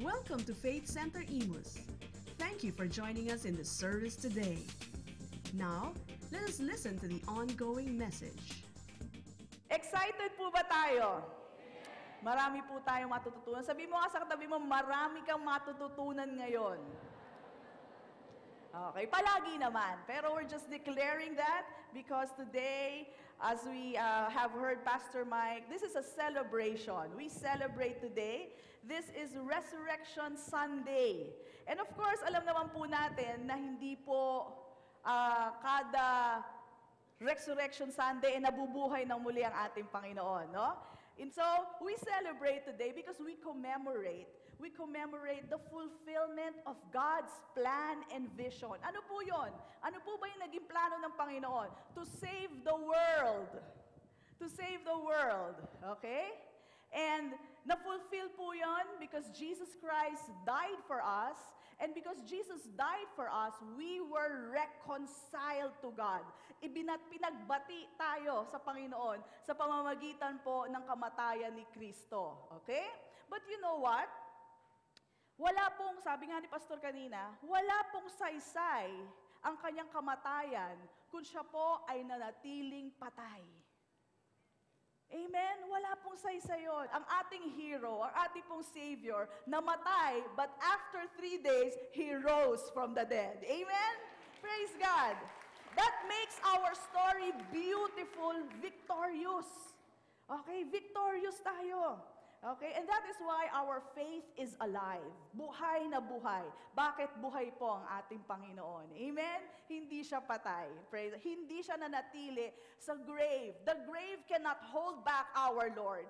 Welcome to Faith Center Imus. Thank you for joining us in the service today. Now, let us listen to the ongoing message. Excited po ba tayo? Marami po tayong matututunan. Sabi mo nga sa katabi mo, marami kang matututunan ngayon. Okay, palagi naman. Pero we're just declaring that because today, as we have heard Pastor Mike, this is a celebration. We celebrate today. This is Resurrection Sunday. And of course, alam naman po natin na hindi po kada Resurrection Sunday nabubuhay ng muli ang ating Panginoon, no? And so, we celebrate today because we commemorate the fulfillment of God's plan and vision. Ano po yun? Ano po ba yung naging plano ng Panginoon? To save the world. To save the world. Okay? And na-fulfill po yun because Jesus Christ died for us. And because Jesus died for us, we were reconciled to God. Pinagbati tayo sa Panginoon sa pamamagitan po ng kamatayan ni Kristo. Okay? But you know what? Wala pong, sabi nga ni Pastor kanina, wala pong saysay ang kanyang kamatayan kung siya po ay nanatiling patay. Amen? Wala pong saysay yun. Ang ating hero, ang ating pong Savior, namatay, but after 3 days, He rose from the dead. Amen? Praise God. That makes our story beautiful, victorious. Okay? Victorious tayo. Okay? And that is why our faith is alive. Buhay na buhay. Bakit buhay po ang ating Panginoon? Amen? Hindi siya patay. Praise. Hindi siya nanatili sa grave. The grave cannot hold back our Lord.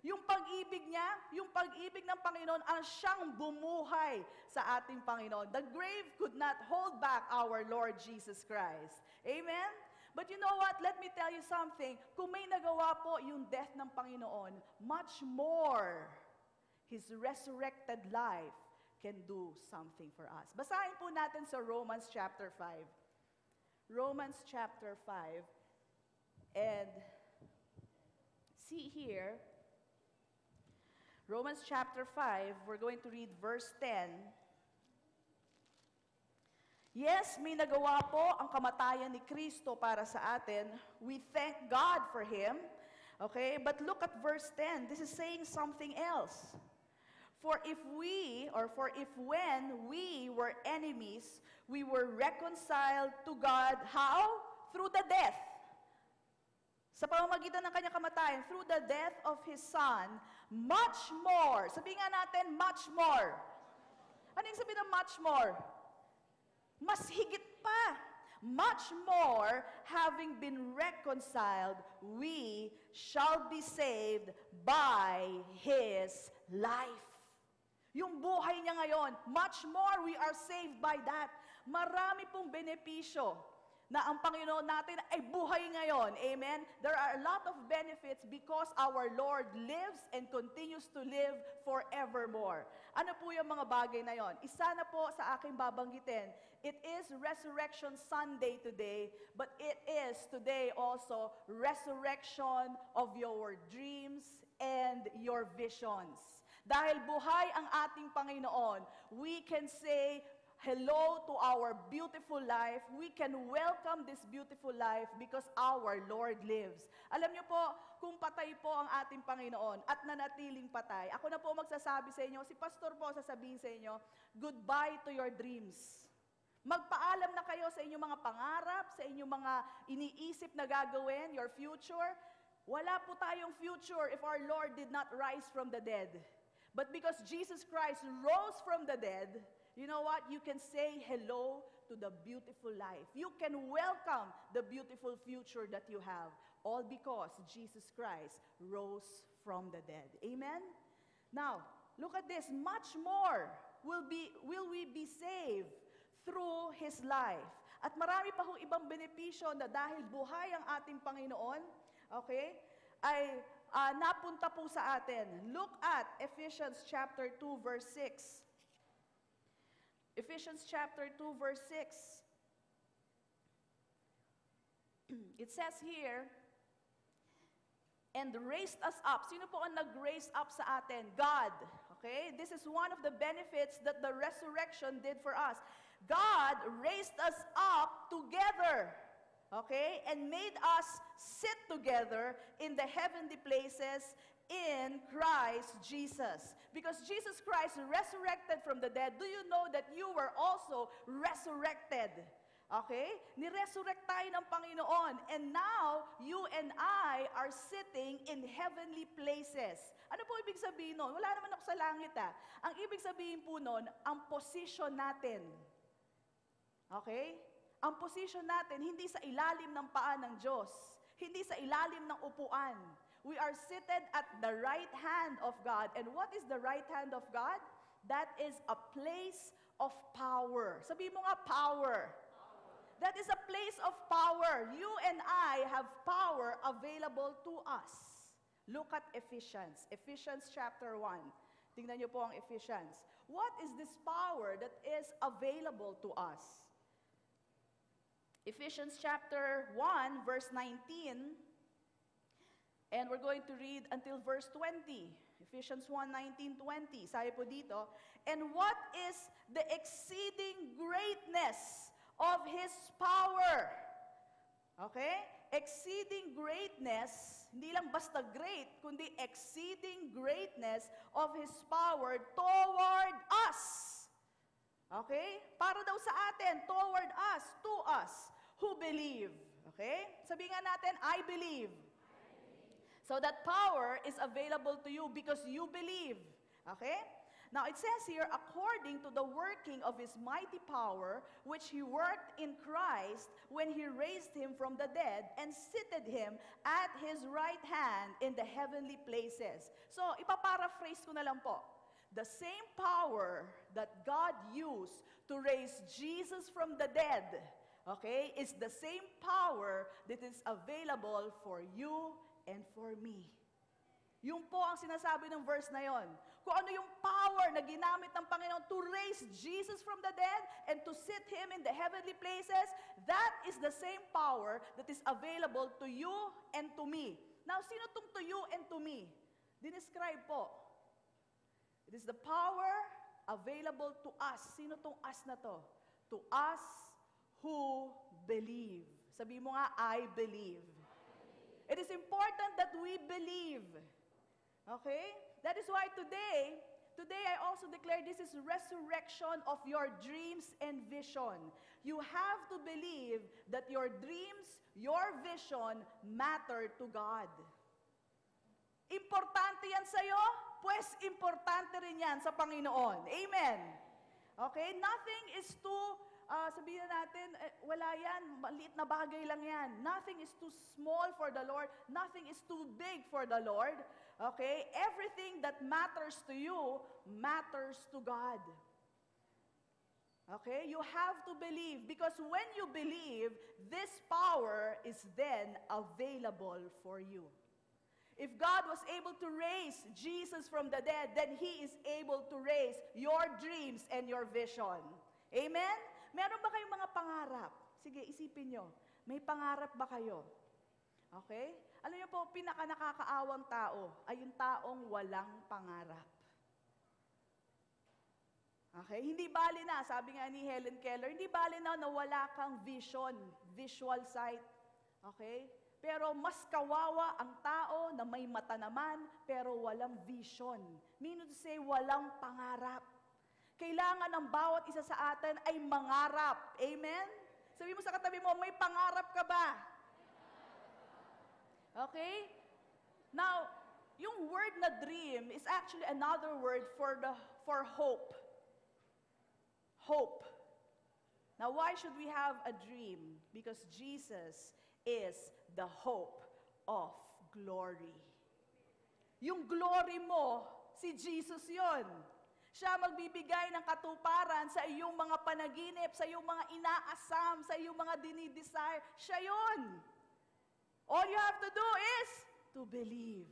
Yung pag-ibig niya, yung pag-ibig ng Panginoon ang siyang bumuhay sa ating Panginoon. The grave could not hold back our Lord Jesus Christ. Amen? But you know what? Let me tell you something. Kung may nagawa po yung death ng Panginoon, much more His resurrected life can do something for us. Basahin po natin sa Romans chapter 5. Romans chapter 5. And see here, Romans chapter 5, we're going to read verse 10. Yes, may nagawa po ang kamatayan ni Kristo para sa atin. We thank God for Him. Okay, but look at verse 10. This is saying something else. For if when we were enemies, we were reconciled to God, how? Through the death. Sa pamamagitan ng kanyang kamatayan, through the death of His Son, much more. Sabihin nga natin, much more. Ano yung sabihin ng much more? Mas higit pa. Much more, having been reconciled, we shall be saved by His life. Yung buhay niya ngayon, much more we are saved by that. Marami pong benepisyo na ang Panginoon natin ay buhay ngayon. Amen? There are a lot of benefits because our Lord lives and continues to live forevermore. Ano po yung mga bagay na yon? Isa na po sa aking babanggitin. It is Resurrection Sunday today, but it is today also resurrection of your dreams and your visions. Dahil buhay ang ating Panginoon, we can say hello to our beautiful life. We can welcome this beautiful life because our Lord lives. Alam niyo po, kung patay po ang ating Panginoon at nanatiling patay, ako na po magsasabi sa inyo, si Pastor po sasabihin sa inyo, goodbye to your dreams. Magpaalam na kayo sa inyong mga pangarap, sa inyong mga iniisip na gagawin, your future. Wala po tayong future if our Lord did not rise from the dead. But because Jesus Christ rose from the dead, you know what? You can say hello to the beautiful life. You can welcome the beautiful future that you have, all because Jesus Christ rose from the dead. Amen? Now, look at this. Much more will we be saved through His life. At marami pa hong ibang benepisyo na dahil buhay ang ating Panginoon, okay, ay napunta po sa atin. Look at Ephesians chapter 2 verse 6. Ephesians chapter 2 verse 6. It says here, and raised us up. Sino po ang nag-raise up sa atin? God. Okay? This is one of the benefits that the resurrection did for us. God raised us up together. Okay? And made us sit together in the heavenly places in Christ Jesus. Because Jesus Christ resurrected from the dead, do you know that you were also resurrected? Okay? Niresurrect tayo ng Panginoon. And now, you and I are sitting in heavenly places. Ano po ibig sabihin nun? Wala naman ako sa langit Ang ibig sabihin po nun, ang position natin. Okay? Ang position natin, hindi sa ilalim ng paa ng Diyos. Hindi sa ilalim ng upuan. We are seated at the right hand of God. And what is the right hand of God? That is a place of power. Sabihin mo nga, power. That is a place of power. You and I have power available to us. Look at Ephesians. Ephesians chapter 1. Tingnan niyo po ang Ephesians. What is this power that is available to us? Ephesians chapter 1, verse 19. And we're going to read until verse 20. Ephesians 1, 19, 20. Sabi po dito, and what is the exceeding greatness of His power? Okay? Exceeding greatness, hindi lang basta great, kundi exceeding greatness of His power toward us. Okay? Para daw sa atin, toward us, to us, who believe. Okay? Sabihin nga natin, I believe. So that power is available to you because you believe. Okay? Now it says here, according to the working of His mighty power, which He worked in Christ when He raised Him from the dead and seated Him at His right hand in the heavenly places. So, ipaparaphrase ko na lang po. The same power that God used to raise Jesus from the dead, okay, is the same power that is available for you and for me. Yung po ang sinasabi ng verse na yon. Kung ano yung power na ginamit ng Panginoon to raise Jesus from the dead and to sit Him in the heavenly places, that is the same power that is available to you and to me. Now, sino tong to you and to me? Dinescribe po. It is the power available to us. Sino tong us na to? To us who believe. Sabi mo nga, I believe. It is important that we believe. Okay? That is why today I also declare this is resurrection of your dreams and vision. You have to believe that your dreams, your vision matter to God. Importante yan sa'yo? Pues importante rin yan sa Panginoon. Amen? Okay? Nothing is too sabihin natin, wala yan, maliit na bagay lang yan. Nothing is too small for the Lord. Nothing is too big for the Lord. Okay? Everything that matters to you matters to God. Okay? You have to believe because when you believe, this power is then available for you. If God was able to raise Jesus from the dead, then He is able to raise your dreams and your vision. Amen? Meron ba kayong mga pangarap? Sige, isipin nyo. May pangarap ba kayo? Okay? Alam niyo po, pinaka-nakakaawang tao ay yung taong walang pangarap. Okay? Hindi bali na, sabi nga ni Helen Keller, hindi bali na wala kang vision, visual sight. Okay? Pero mas kawawa ang tao na may mata naman, pero walang vision. Meaning to say, walang pangarap. Kailangan ng bawat isa sa atin ay mangarap. Amen? Sabi mo sa katabi mo, may pangarap ka ba? Okay? Now, yung word na dream is actually another word for hope. Hope. Now, why should we have a dream? Because Jesus is the hope of glory. Yung glory mo, si Jesus yon. Siya magbibigay ng katuparan sa iyong mga panaginip, sa iyong mga inaasam, sa iyong mga dinidesire. Siya yun. All you have to do is to believe.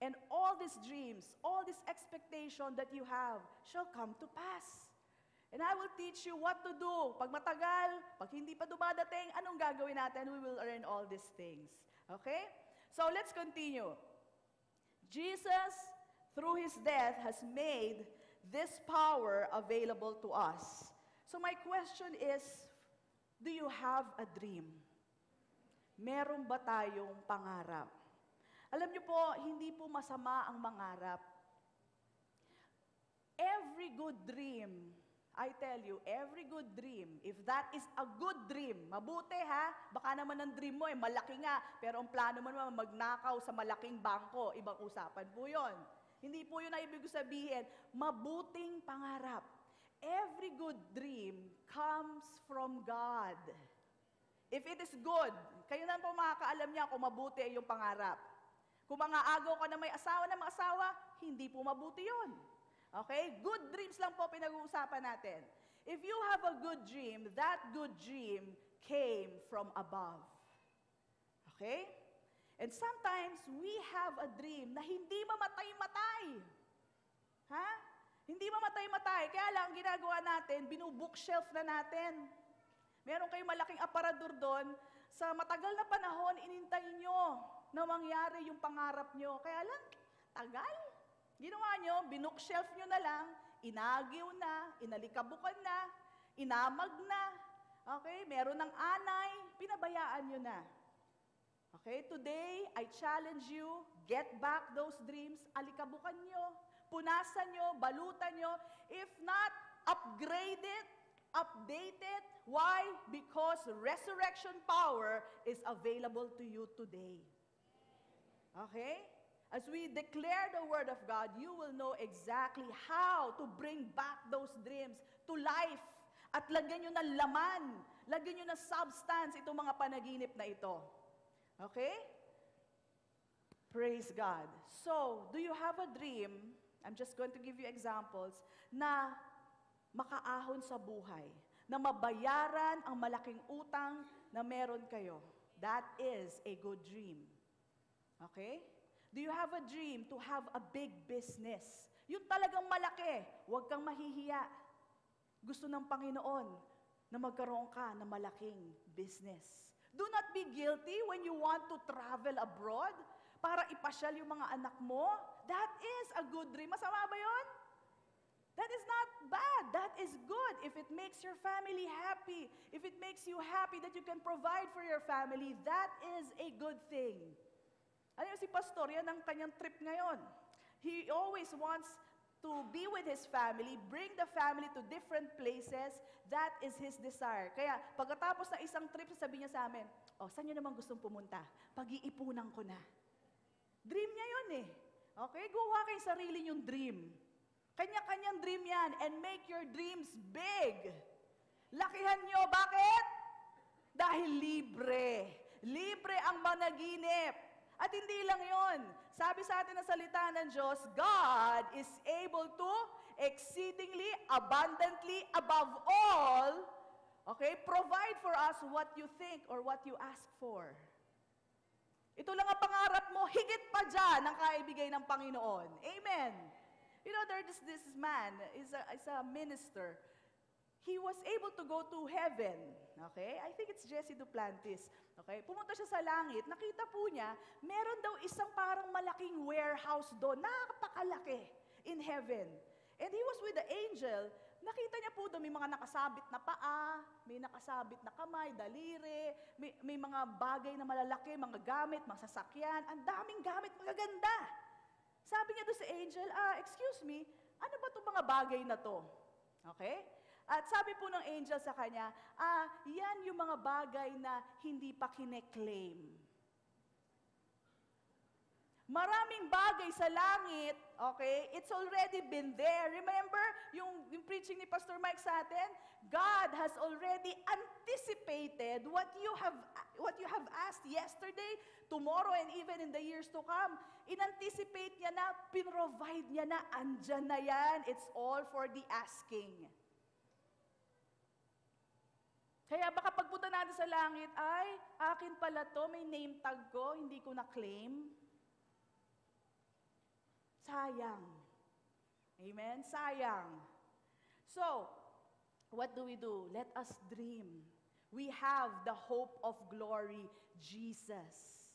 And all these dreams, all this expectation that you have shall come to pass. And I will teach you what to do. Pag matagal, pag hindi pa dumadating, anong gagawin natin? We will earn all these things. Okay? So let's continue. Jesus, through his death, has made this power available to us. So my question is, do you have a dream? Meron ba tayong pangarap? Alam niyo po, hindi po masama ang mangarap. Every good dream, I tell you, every good dream, if that is a good dream, mabuti ha, baka naman ang dream mo malaki nga, pero ang plano mo naman magnakaw sa malaking bangko, ibang usapan po yun. Hindi po yun ang ibig sabihin, mabuting pangarap. Every good dream comes from God. If it is good, kayo na po makakaalam niya kung mabuti ay yung pangarap. Kung mga agaw ka na may asawa na mga asawa, hindi po mabuti yun. Okay? Good dreams lang po pinag-uusapan natin. If you have a good dream, that good dream came from above. Okay? And sometimes, we have a dream na hindi mamatay-matay. Ha? Hindi mamatay-matay. Kaya lang, ginagawa natin, binubookshelf na natin. Meron kayong malaking aparador doon, sa matagal na panahon, inintay nyo na mangyari yung pangarap nyo. Kaya lang, tagal. Ginawa nyo, binookshelf nyo na lang, inagiw na, inalikabukan na, inamag na. Okay? Meron ng anay, pinabayaan nyo na. Okay? Today, I challenge you, get back those dreams, alikabukan nyo, punasan nyo, balutan nyo. If not, upgrade it, update it. Why? Because resurrection power is available to you today. Okay? As we declare the Word of God, you will know exactly how to bring back those dreams to life. At lagyan nyo ng laman, lagyan nyo ng substance itong mga panaginip na ito. Okay? Praise God. So, do you have a dream? I'm just going to give you examples na makaahon sa buhay, na mabayaran ang malaking utang na meron kayo. That is a good dream. Okay? Do you have a dream to have a big business? Yung talagang malaki, huwag kang mahihiya. Gusto ng Panginoon na magkaroon ka ng malaking business. Do not be guilty when you want to travel abroad para ipasyal yung mga anak mo. That is a good dream. Masama ba yun? That is not bad. That is good. If it makes your family happy, if it makes you happy that you can provide for your family, that is a good thing. Ano si Pastor, yan ang kanyang trip ngayon. He always wants to be with his family, bring the family to different places. That is his desire. Kaya pagkatapos ng isang trip, sabi niya sa amin, saan niyo naman gustong pumunta? Pag-iipunan ko na. Dream niya yun eh. Okay? Gawa kayo sarili niyong dream. Kanya-kanyang dream yan. And make your dreams big. Lakihan niyo. Bakit? Dahil libre. Libre ang managinip. At hindi lang yon. Sabi sa atin na salita ng Diyos, God is able to exceedingly, abundantly, above all, okay, provide for us what you think or what you ask for. Ito lang ang pangarap mo, higit pa dyan ang kaibigay ng Panginoon. Amen. You know, there's this man, is a minister. He was able to go to heaven. Okay? I think it's Jesse Duplantis. Okay? Pumunta siya sa langit. Nakita po niya, meron daw isang parang malaking warehouse doon. Napakalaki in heaven. And he was with the angel. Nakita niya po doon, may mga nakasabit na paa, may nakasabit na kamay, daliri, may mga bagay na malalaki, mga gamit, mga sasakyan. Ang daming gamit, magaganda. Sabi niya doon sa angel, excuse me, ano ba itong mga bagay na to? Okay? At sabi po ng angel sa kanya, yan yung mga bagay na hindi pa kine-claim. Maraming bagay sa langit, okay, it's already been there. Remember, yung preaching ni Pastor Mike sa atin, God has already anticipated what you have asked yesterday, tomorrow, and even in the years to come. In-anticipate niya na, pinrovide niya na, andyan na yan. It's all for the asking. Kaya baka pagpunta natin sa langit, ay, akin pala to, may name tag ko, hindi ko na-claim. Sayang. Amen? Sayang. So, what do? Let us dream. We have the hope of glory, Jesus.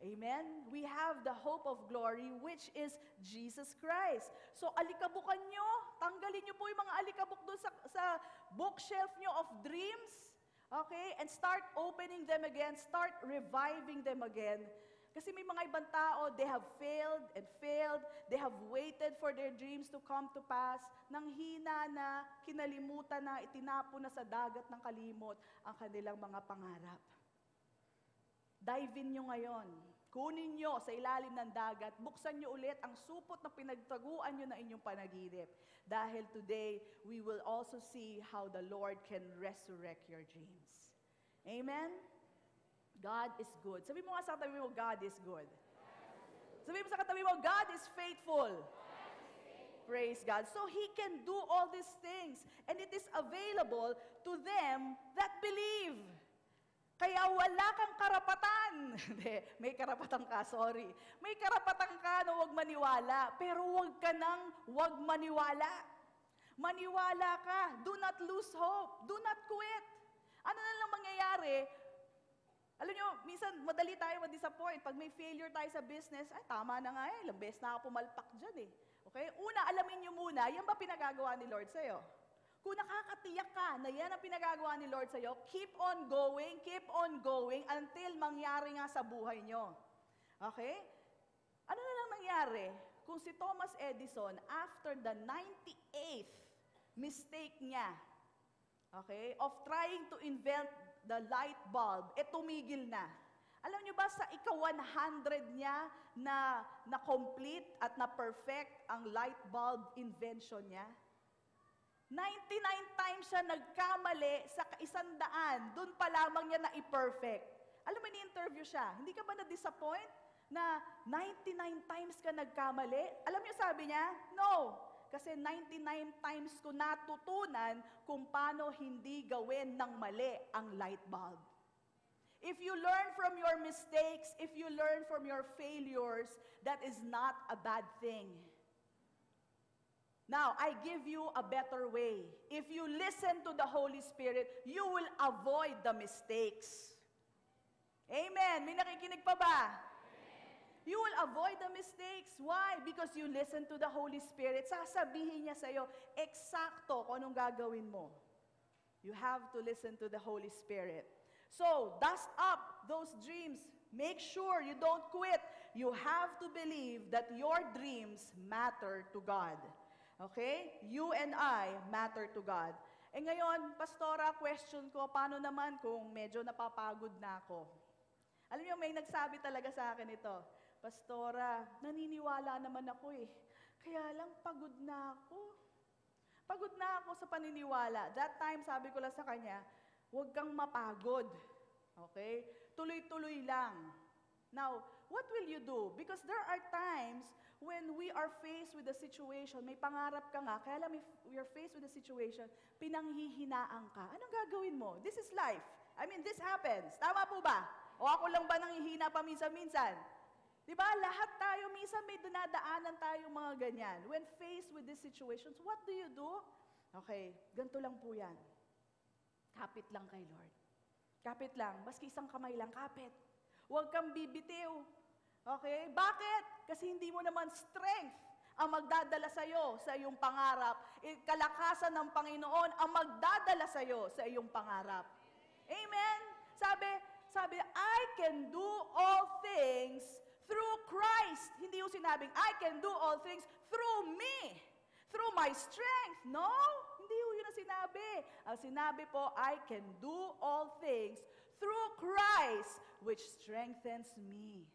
Amen? We have the hope of glory, which is Jesus Christ. So, alikabukan nyo, tanggalin nyo po yung mga alikabok doon sa bookshelf nyo of dreams. Okay? And start opening them again. Start reviving them again. Kasi may mga ibang tao, they have failed and failed. They have waited for their dreams to come to pass. Nang hina na, kinalimutan na, itinapo na sa dagat ng kalimot ang kanilang mga pangarap. Dive in nyo ngayon. Kunin nyo sa ilalim ng dagat. Buksan nyo ulit ang supot na pinagtaguan nyo na inyong panaginip. Dahil today, we will also see how the Lord can resurrect your dreams. Amen? God is good. Sabi mo nga sa katabi mo, God is good. Sabi mo sa katabi mo, God is faithful. Praise God. So He can do all these things. And it is available to them that believe. Kaya wala kang karapatan. May karapatan ka, sorry. May karapatan ka na huwag maniwala. Pero huwag ka nang huwag maniwala. Maniwala ka. Do not lose hope. Do not quit. Ano na lang mangyayari? Alam nyo, minsan madali tayo ma-disappoint. Pag may failure tayo sa business, ay tama na nga eh. Ilang beses na ako pumalpak dyan eh. Okay? Una, alamin nyo muna, yan ba pinagagawa ni Lord sa'yo? Kung nakakatiyak ka na yan ang pinagagawa ni Lord sa'yo, keep on going until mangyari nga sa buhay nyo. Okay? Ano na lang nangyari? Kung si Thomas Edison, after the 98th mistake niya, okay, of trying to invent the light bulb, tumigil na. Alam niyo ba, sa ika-100 niya na complete at na perfect ang light bulb invention niya? 99 times siya nagkamali sa 100. Doon pa lamang niya na i-perfect. Alam mo, ni-interview siya. Hindi ka ba na-disappoint na 99 times ka nagkamali? Alam niyo sabi niya? No. Kasi 99 times ko natutunan kung paano hindi gawin ng mali ang light bulb. If you learn from your mistakes, if you learn from your failures, that is not a bad thing. Now, I give you a better way. If you listen to the Holy Spirit, you will avoid the mistakes. Amen. May nakikinig pa ba? You will avoid the mistakes. Why? Because you listen to the Holy Spirit. Sasabihin niya sa'yo, eksakto kung anong gagawin mo. You have to listen to the Holy Spirit. So, dust up those dreams. Make sure you don't quit. You have to believe that your dreams matter to God. Okay? You and I matter to God. Eh ngayon, Pastora, question ko, paano naman kung medyo napapagod na ako? Alam niyo, may nagsabi talaga sa akin ito, Pastora, naniniwala naman ako eh. Kaya lang, pagod na ako. Pagod na ako sa paniniwala. That time, sabi ko lang sa kanya, huwag kang mapagod. Okay? Tuloy-tuloy lang. Now, what will you do? Because there are times when we are faced with a situation, may pangarap ka nga, kaya lang we are faced with a situation, pinanghihinaan ka. Anong gagawin mo? This is life. I mean, this happens. Tama po ba? O ako lang ba nanghihina pa minsan-minsan? Diba? Lahat tayo, minsan may dinadaanan tayong mga ganyan. When faced with these situations, what do you do? Okay, ganito lang po yan. Kapit lang kay Lord. Kapit lang. Baski isang kamay lang, kapit. Huwag kang bibitiw. Okay? Bakit? Kasi hindi mo naman strength ang magdadala sa'yo sa iyong pangarap. Kalakasan ng Panginoon ang magdadala sa'yo sa iyong pangarap. Amen? Sabi, I can do all things through Christ. Hindi yung sinabing, I can do all things through me. Through my strength. No? Hindi yun ang sinabi. Ang sinabi po, I can do all things through Christ which strengthens me.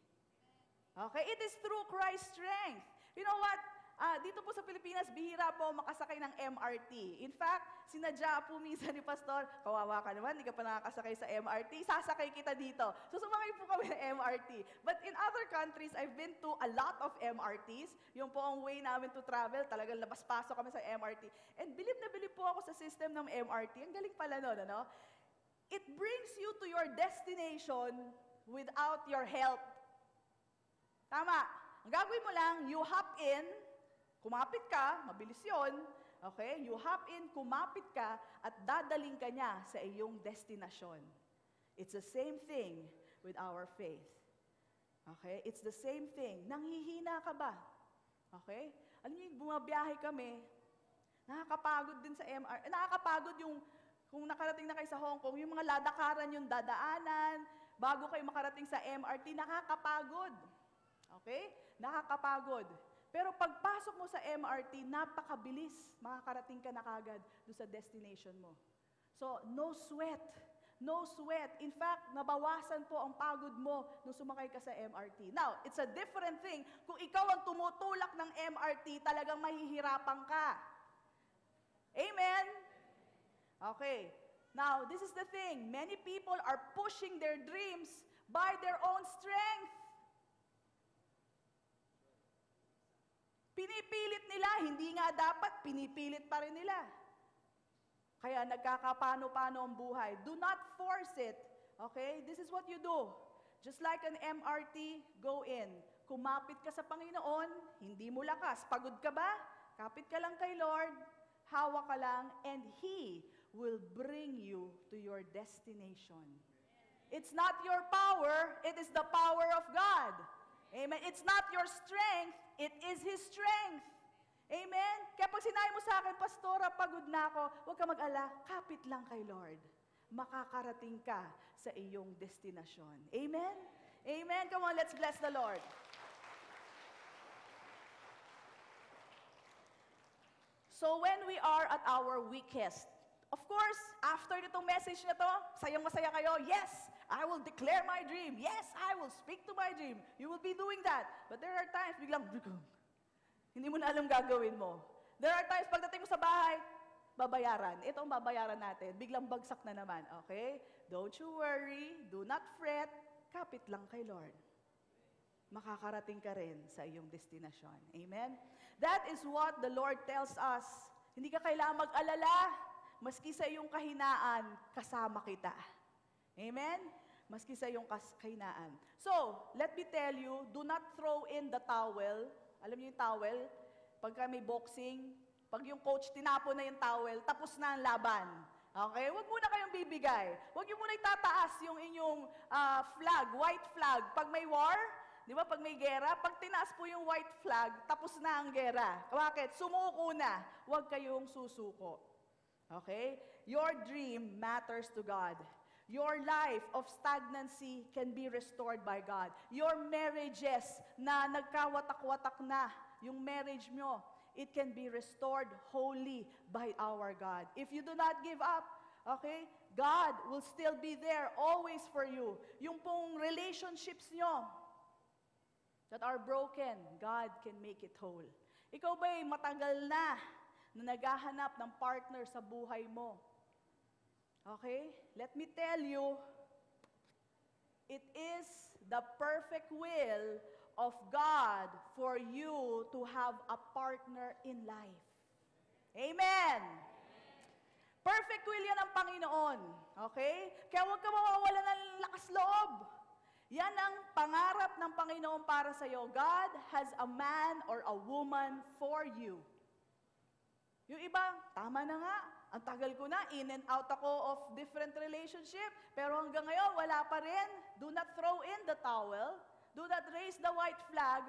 Okay? It is through Christ's strength. You know what? Dito po sa Pilipinas, bihira po makasakay ng MRT. In fact, sinadya po minsan ni Pastor, kawawa ka naman, hindi ka pa nakakasakay sa MRT, sasakay kita dito. So sumakay po kami ng MRT. But in other countries, I've been to a lot of MRTs. Yung po ang way namin to travel, talagang labas-pasok kami sa MRT. And bilib na bilib po ako sa system ng MRT. Ang galing pala nun, ano? It brings you to your destination without your help. Tama. Ang gagawin mo lang, you hop in, kumapit ka, mabilis yun, okay? You hop in, kumapit ka, at dadaling ka niya sa iyong destinasyon. It's the same thing with our faith. Okay? It's the same thing. Nanghihina ka ba? Okay? Alam niyo, bumabiyahe kami, nakakapagod din sa MR. Nakakapagod yung, kung nakarating na kayo sa Hong Kong, yung mga ladakaran yung dadaanan, bago kayo makarating sa MRT, nakakapagod. Okay? Nakakapagod. Pero pagpasok mo sa MRT, napakabilis. Makakarating ka na kagad doon sa destination mo. So, no sweat. No sweat. In fact, nabawasan po ang pagod mo nung sumakay ka sa MRT. Now, it's a different thing. Kung ikaw ang tumutulak ng MRT, talagang mahihirapan ka. Amen? Okay. Now, this is the thing. Many people are pushing their dreams by their own strength. Pinipilit nila, hindi nga dapat, pinipilit pa rin nila. Kaya nagkakapano-pano ang buhay. Do not force it. Okay? This is what you do. Just like an MRT, go in. Kumapit ka sa Panginoon, hindi mo lakas. Pagod ka ba? Kapit ka lang kay Lord, hawak ka lang, and He will bring you to your destination. It's not your power, it is the power of God. Amen? It's not your strength, it is His strength. Amen? Kaya pag sinabi mo sa akin, Pastora, pagod na ako, huwag ka mag-ala, kapit lang kay Lord. Makakarating ka sa iyong destinasyon. Amen? Amen? Come on, let's bless the Lord. So when we are at our weakest, of course, after itong message na to, sayang-masaya kayo, yes, I will declare my dream. Yes, I will speak to my dream. You will be doing that. But there are times, biglang, hindi mo na alam gagawin mo. There are times, pagdating mo sa bahay, babayaran. Ito ang babayaran natin. Biglang bagsak na naman. Okay? Don't you worry. Do not fret. Kapit lang kay Lord. Makakarating ka rin sa iyong destinasyon. Amen? That is what the Lord tells us. Hindi ka kailangan mag-alala. Maski sa iyong kahinaan, kasama kita. Amen? Maski sa iyong kahinaan. So, let me tell you, do not throw in the towel. Alam niyo yung towel? Pagka may boxing, pag yung coach tinapon na yung towel, tapos na ang laban. Okay? Huwag muna kayong bibigay. Huwag niyo muna itataas yung inyong flag, white flag. Pag may war, di ba, pag may gera, pag tinaas po yung white flag, tapos na ang gera. Bakit? Sumuko na. Huwag kayong susuko. Okay? Your dream matters to God. Your life of stagnancy can be restored by God. Your marriages na nagkawatak-watak na, yung marriage nyo, it can be restored wholly by our God. If you do not give up, okay, God will still be there always for you. Yung pong relationships nyo that are broken, God can make it whole. Ikaw ba'y matagal na naghahanap ng partner sa buhay mo? Okay? Let me tell you, it is the perfect will of God for you to have a partner in life. Amen! Perfect will yan ng Panginoon. Okay? Kaya huwag ka mawawala ng lakas loob. Yan ang pangarap ng Panginoon para sa iyo. God has a man or a woman for you. Yung iba, tama na nga. Ang tagal ko na, in and out ako of different relationship. Pero hanggang ngayon, wala pa rin. Do not throw in the towel. Do not raise the white flag.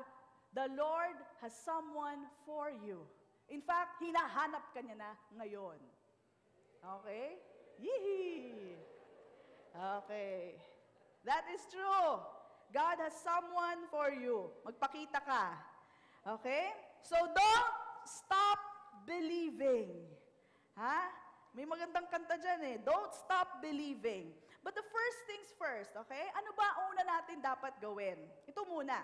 The Lord has someone for you. In fact, hinahanap ka niya na ngayon. Okay? Yee! Okay. That is true. God has someone for you. Magpakita ka. Okay? So don't stop believing. Ha? May magandang kanta dyan eh. Don't stop believing. But the first things first, okay? Ano ba una natin dapat gawin? Ito muna.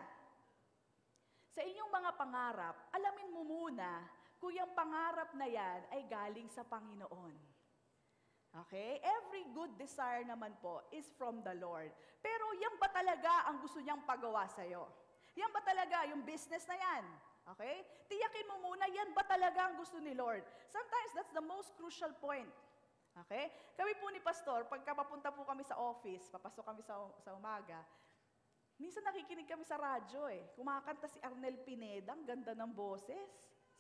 Sa inyong mga pangarap, alamin mo muna kung yung pangarap na yan ay galing sa Panginoon. Okay? Every good desire naman po is from the Lord. Pero yan ba talaga ang gusto niyang pagawa sa'yo? Yan ba talaga yung business na yan? Okay? Tiyakin mo muna, yan ba talaga ang gusto ni Lord? Sometimes that's the most crucial point. Okay? Kami po ni Pastor, pagka papunta po kami sa office, papasok kami sa umaga, minsan nakikinig kami sa radyo eh. Kumakanta si Arnel Pineda, ang ganda ng boses.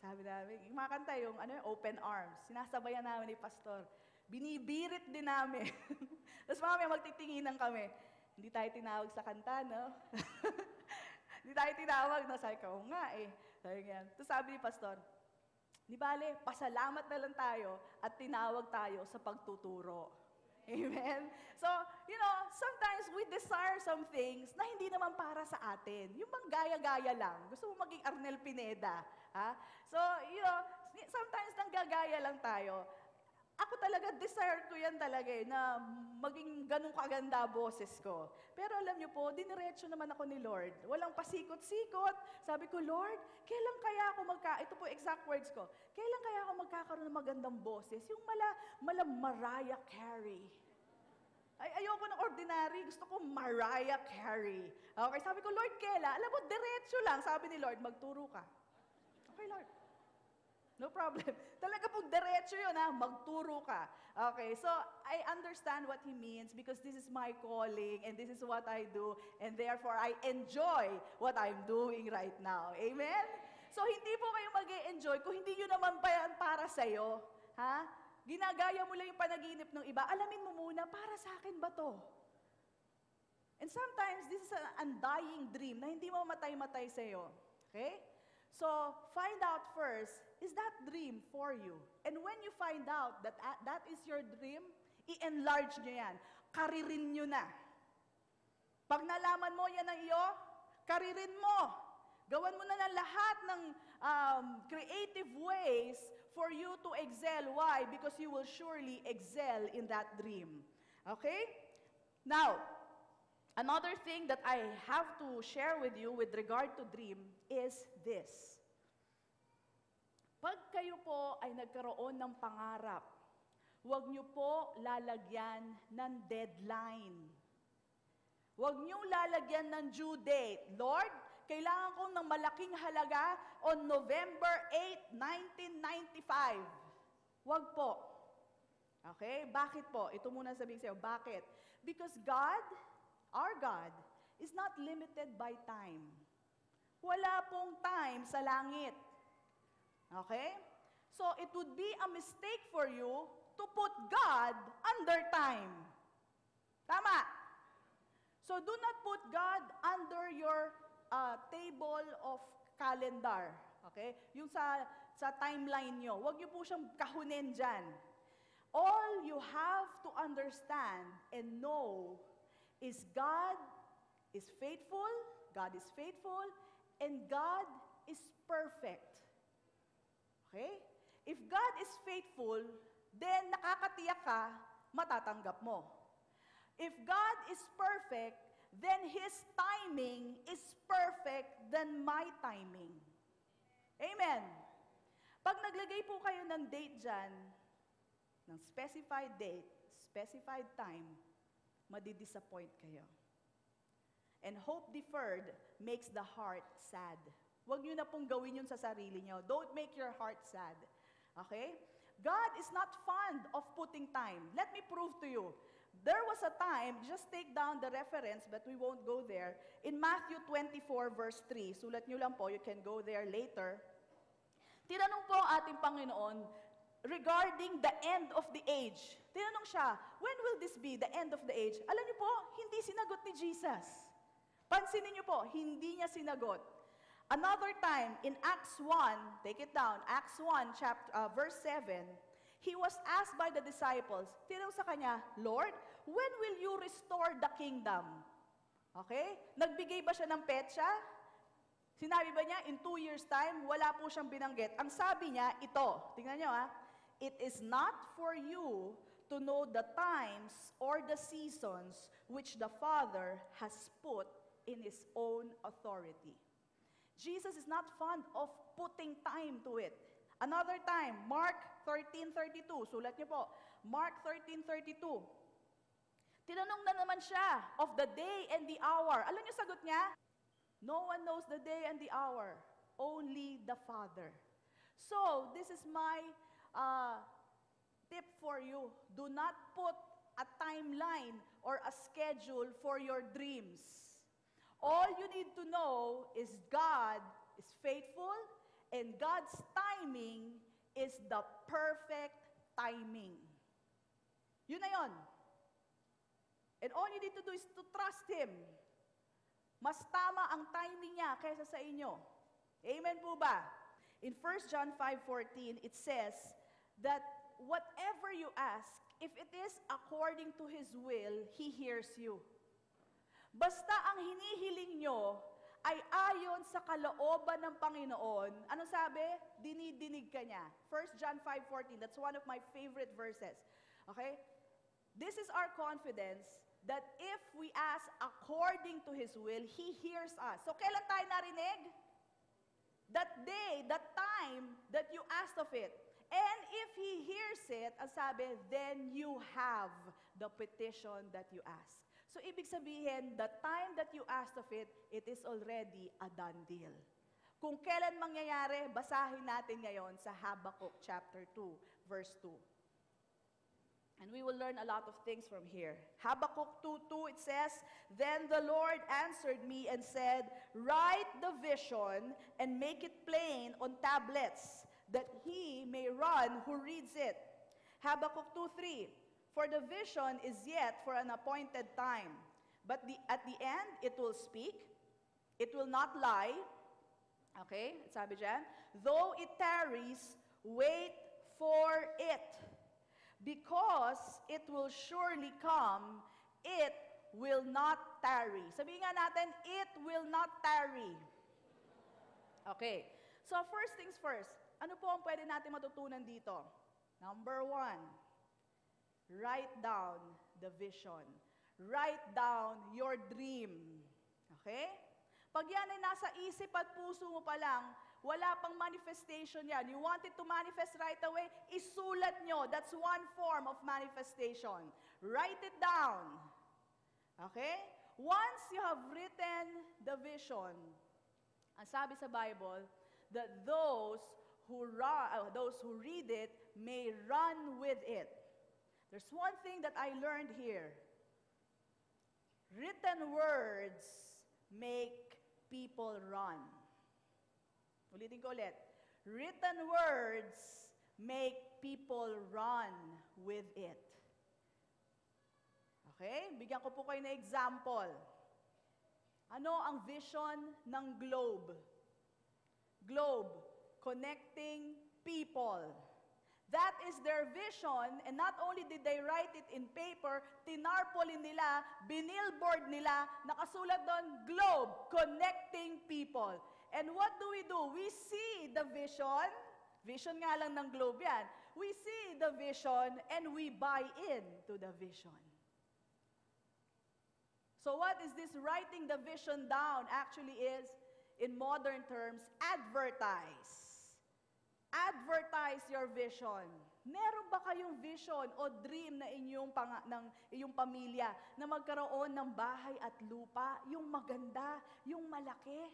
Sabi namin, kumakanta yung Open Arms. Sinasabayan namin ni Pastor. Binibirit din namin. Tapos mamaya magtitinginan kami. Hindi tayo tinawag sa kanta, no? Hindi tayo tinawag, no? Sabi ko, "Oo nga eh." Sabi ganyan. Tapos sabi ni Pastor, di bale, pasalamat na lang tayo at tinawag tayo sa pagtuturo. Amen? So, sometimes we desire some things na hindi naman para sa atin. Yung bang gaya-gaya lang. Gusto mo maging Arnel Pineda. Ha? So, sometimes nanggagaya lang tayo. Ako talaga, desire ko yan talaga na maging ganun kaganda boses ko. Pero alam niyo po, diniretso naman ako ni Lord. Walang pasikot-sikot. Sabi ko, Lord, kailan kaya ako ito po exact words ko, kailan kaya ako magkakaroon ng magandang boses? Yung mala Mariah Carey. Ayoko ng ordinary, gusto ko Mariah Carey. Okay, sabi ko, Lord, kailan? Alam mo, diretso lang. Sabi ni Lord, magturo ka. Okay, Lord. No problem. Talaga pong diretso yun, magturo ka. Okay, so I understand what He means because this is my calling and this is what I do and therefore I enjoy what I'm doing right now. Amen? So hindi po kayo mag-e-enjoy kung hindi yun naman pa yan para sa'yo. Ha? Ginagaya mo lang yung panaginip ng iba. Alamin mo muna, para sa akin ba to? And sometimes this is an undying dream na hindi mo matay-matay sa'yo. Okay? So, find out first, is that dream for you? And when you find out that that is your dream, i-enlarge nyo yan. Karirin nyo na. Pag nalaman mo yan ang iyo, karirin mo. Gawan mo na ng lahat ng creative ways for you to excel. Why? Because you will surely excel in that dream. Okay? Now, another thing that I have to share with you with regard to dream is this. Pag kayo po ay nagkaroon ng pangarap, huwag niyo po lalagyan ng deadline. Huwag niyo lalagyan ng due date. Lord, kailangan ko ng malaking halaga on November 8, 1995. Huwag po. Okay? Bakit po? Ito muna sabihin sa'yo. Bakit? Because God, our God, is not limited by time. Wala pong time sa langit. Okay? So, it would be a mistake for you to put God under time. Tama? So, do not put God under your table of calendar. Okay? Yung sa timeline nyo. Huwag nyo po siyang kahunin dyan. All you have to understand and know is God is faithful, and God is perfect. Okay? If God is faithful, then nakakatiyak ka, matatanggap mo. If God is perfect, then His timing is perfect than my timing. Amen. Pag naglagay po kayo ng date dyan, ng specified date, specified time, madidisappoint kayo. And hope deferred makes the heart sad. Huwag nyo na pong gawin yun sa sarili nyo. Don't make your heart sad. Okay? God is not fond of putting time. Let me prove to you. There was a time, just take down the reference, but we won't go there. In Matthew 24, verse 3, sulat nyo lang po, you can go there later. Tinanong po ang ating Panginoon regarding the end of the age. Tinanong siya, when will this be, the end of the age? Alam niyo po, hindi sinagot ni Jesus. Pansinin niyo po, hindi niya sinagot. Another time, in Acts 1, take it down, Acts 1, verse 7, he was asked by the disciples, tinanong sa kanya, Lord, when will you restore the kingdom? Okay? Nagbigay ba siya ng petsa? Sinabi ba niya, in 2 years' time, wala po siyang binanggit. Ang sabi niya, ito, tingnan niyo it is not for you to know the times or the seasons which the Father has put in His own authority. Jesus is not fond of putting time to it. Another time, Mark 13:32. Sulat niyo po. Mark 13:32. Tinanong na naman siya of the day and the hour. Alam niyo sagot niya? No one knows the day and the hour. Only the Father. So, this is my tip for you. Do not put a timeline or a schedule for your dreams. All you need to know is God is faithful and God's timing is the perfect timing. Yun na yun. And all you need to do is to trust Him. Mas tama ang timing niya kaysa sa inyo. Amen po ba? In 1 John 5:14, it says that whatever you ask, if it is according to His will, He hears you. Basta ang hinihiling nyo ay ayon sa kalooban ng Panginoon, ano sabi? Dinidinig ka niya. 1 John 5:14, that's one of my favorite verses. Okay? This is our confidence that if we ask according to His will, He hears us. So kailan tayo narinig? That day, that time that you asked of it. And if He hears it, ang sabi, then you have the petition that you ask. So, ibig sabihin, the time that you asked of it, it is already a done deal. Kung kailan mangyayari, basahin natin ngayon sa Habakkuk chapter 2, verse 2. And we will learn a lot of things from here. Habakkuk 2:2, it says, "Then the Lord answered me and said, write the vision and make it plain on tablets, that he may run who reads it." Habakkuk 2:3, "For the vision is yet for an appointed time, but at the end it will speak, it will not lie." Okay, sabi dyan, "Though it tarries, wait for it, because it will surely come, it will not tarry." Sabihin nga natin, it will not tarry. Okay, so first things first, ano po ang pwede natin matutunan dito? Number 1, write down the vision. Write down your dream. Okay? Pag yan ay nasa isip at puso mo pa lang, wala pang manifestation yan. You want it to manifest right away? Isulat nyo. That's one form of manifestation. Write it down. Okay? Once you have written the vision, ang sabi sa Bible, that those who read it may run with it. There's one thing that I learned here. Written words make people run. Ulitin ko ulit. Written words make people run with it. Okay? Bigyan ko po kayo ng example. Ano ang vision ng globe? Globe, connecting people. That is their vision, and not only did they write it in paper, tinarpaulin nila, binillboard nila, nakasulat doon, globe, connecting people. And what do? We see the vision nga lang ng globe yan. We see the vision, and we buy in to the vision. So what is this writing the vision down actually is, in modern terms, advertise. Advertise your vision. Meron ba kayong vision o dream na inyong pamilya na magkaroon ng bahay at lupa, yung maganda, yung malaki?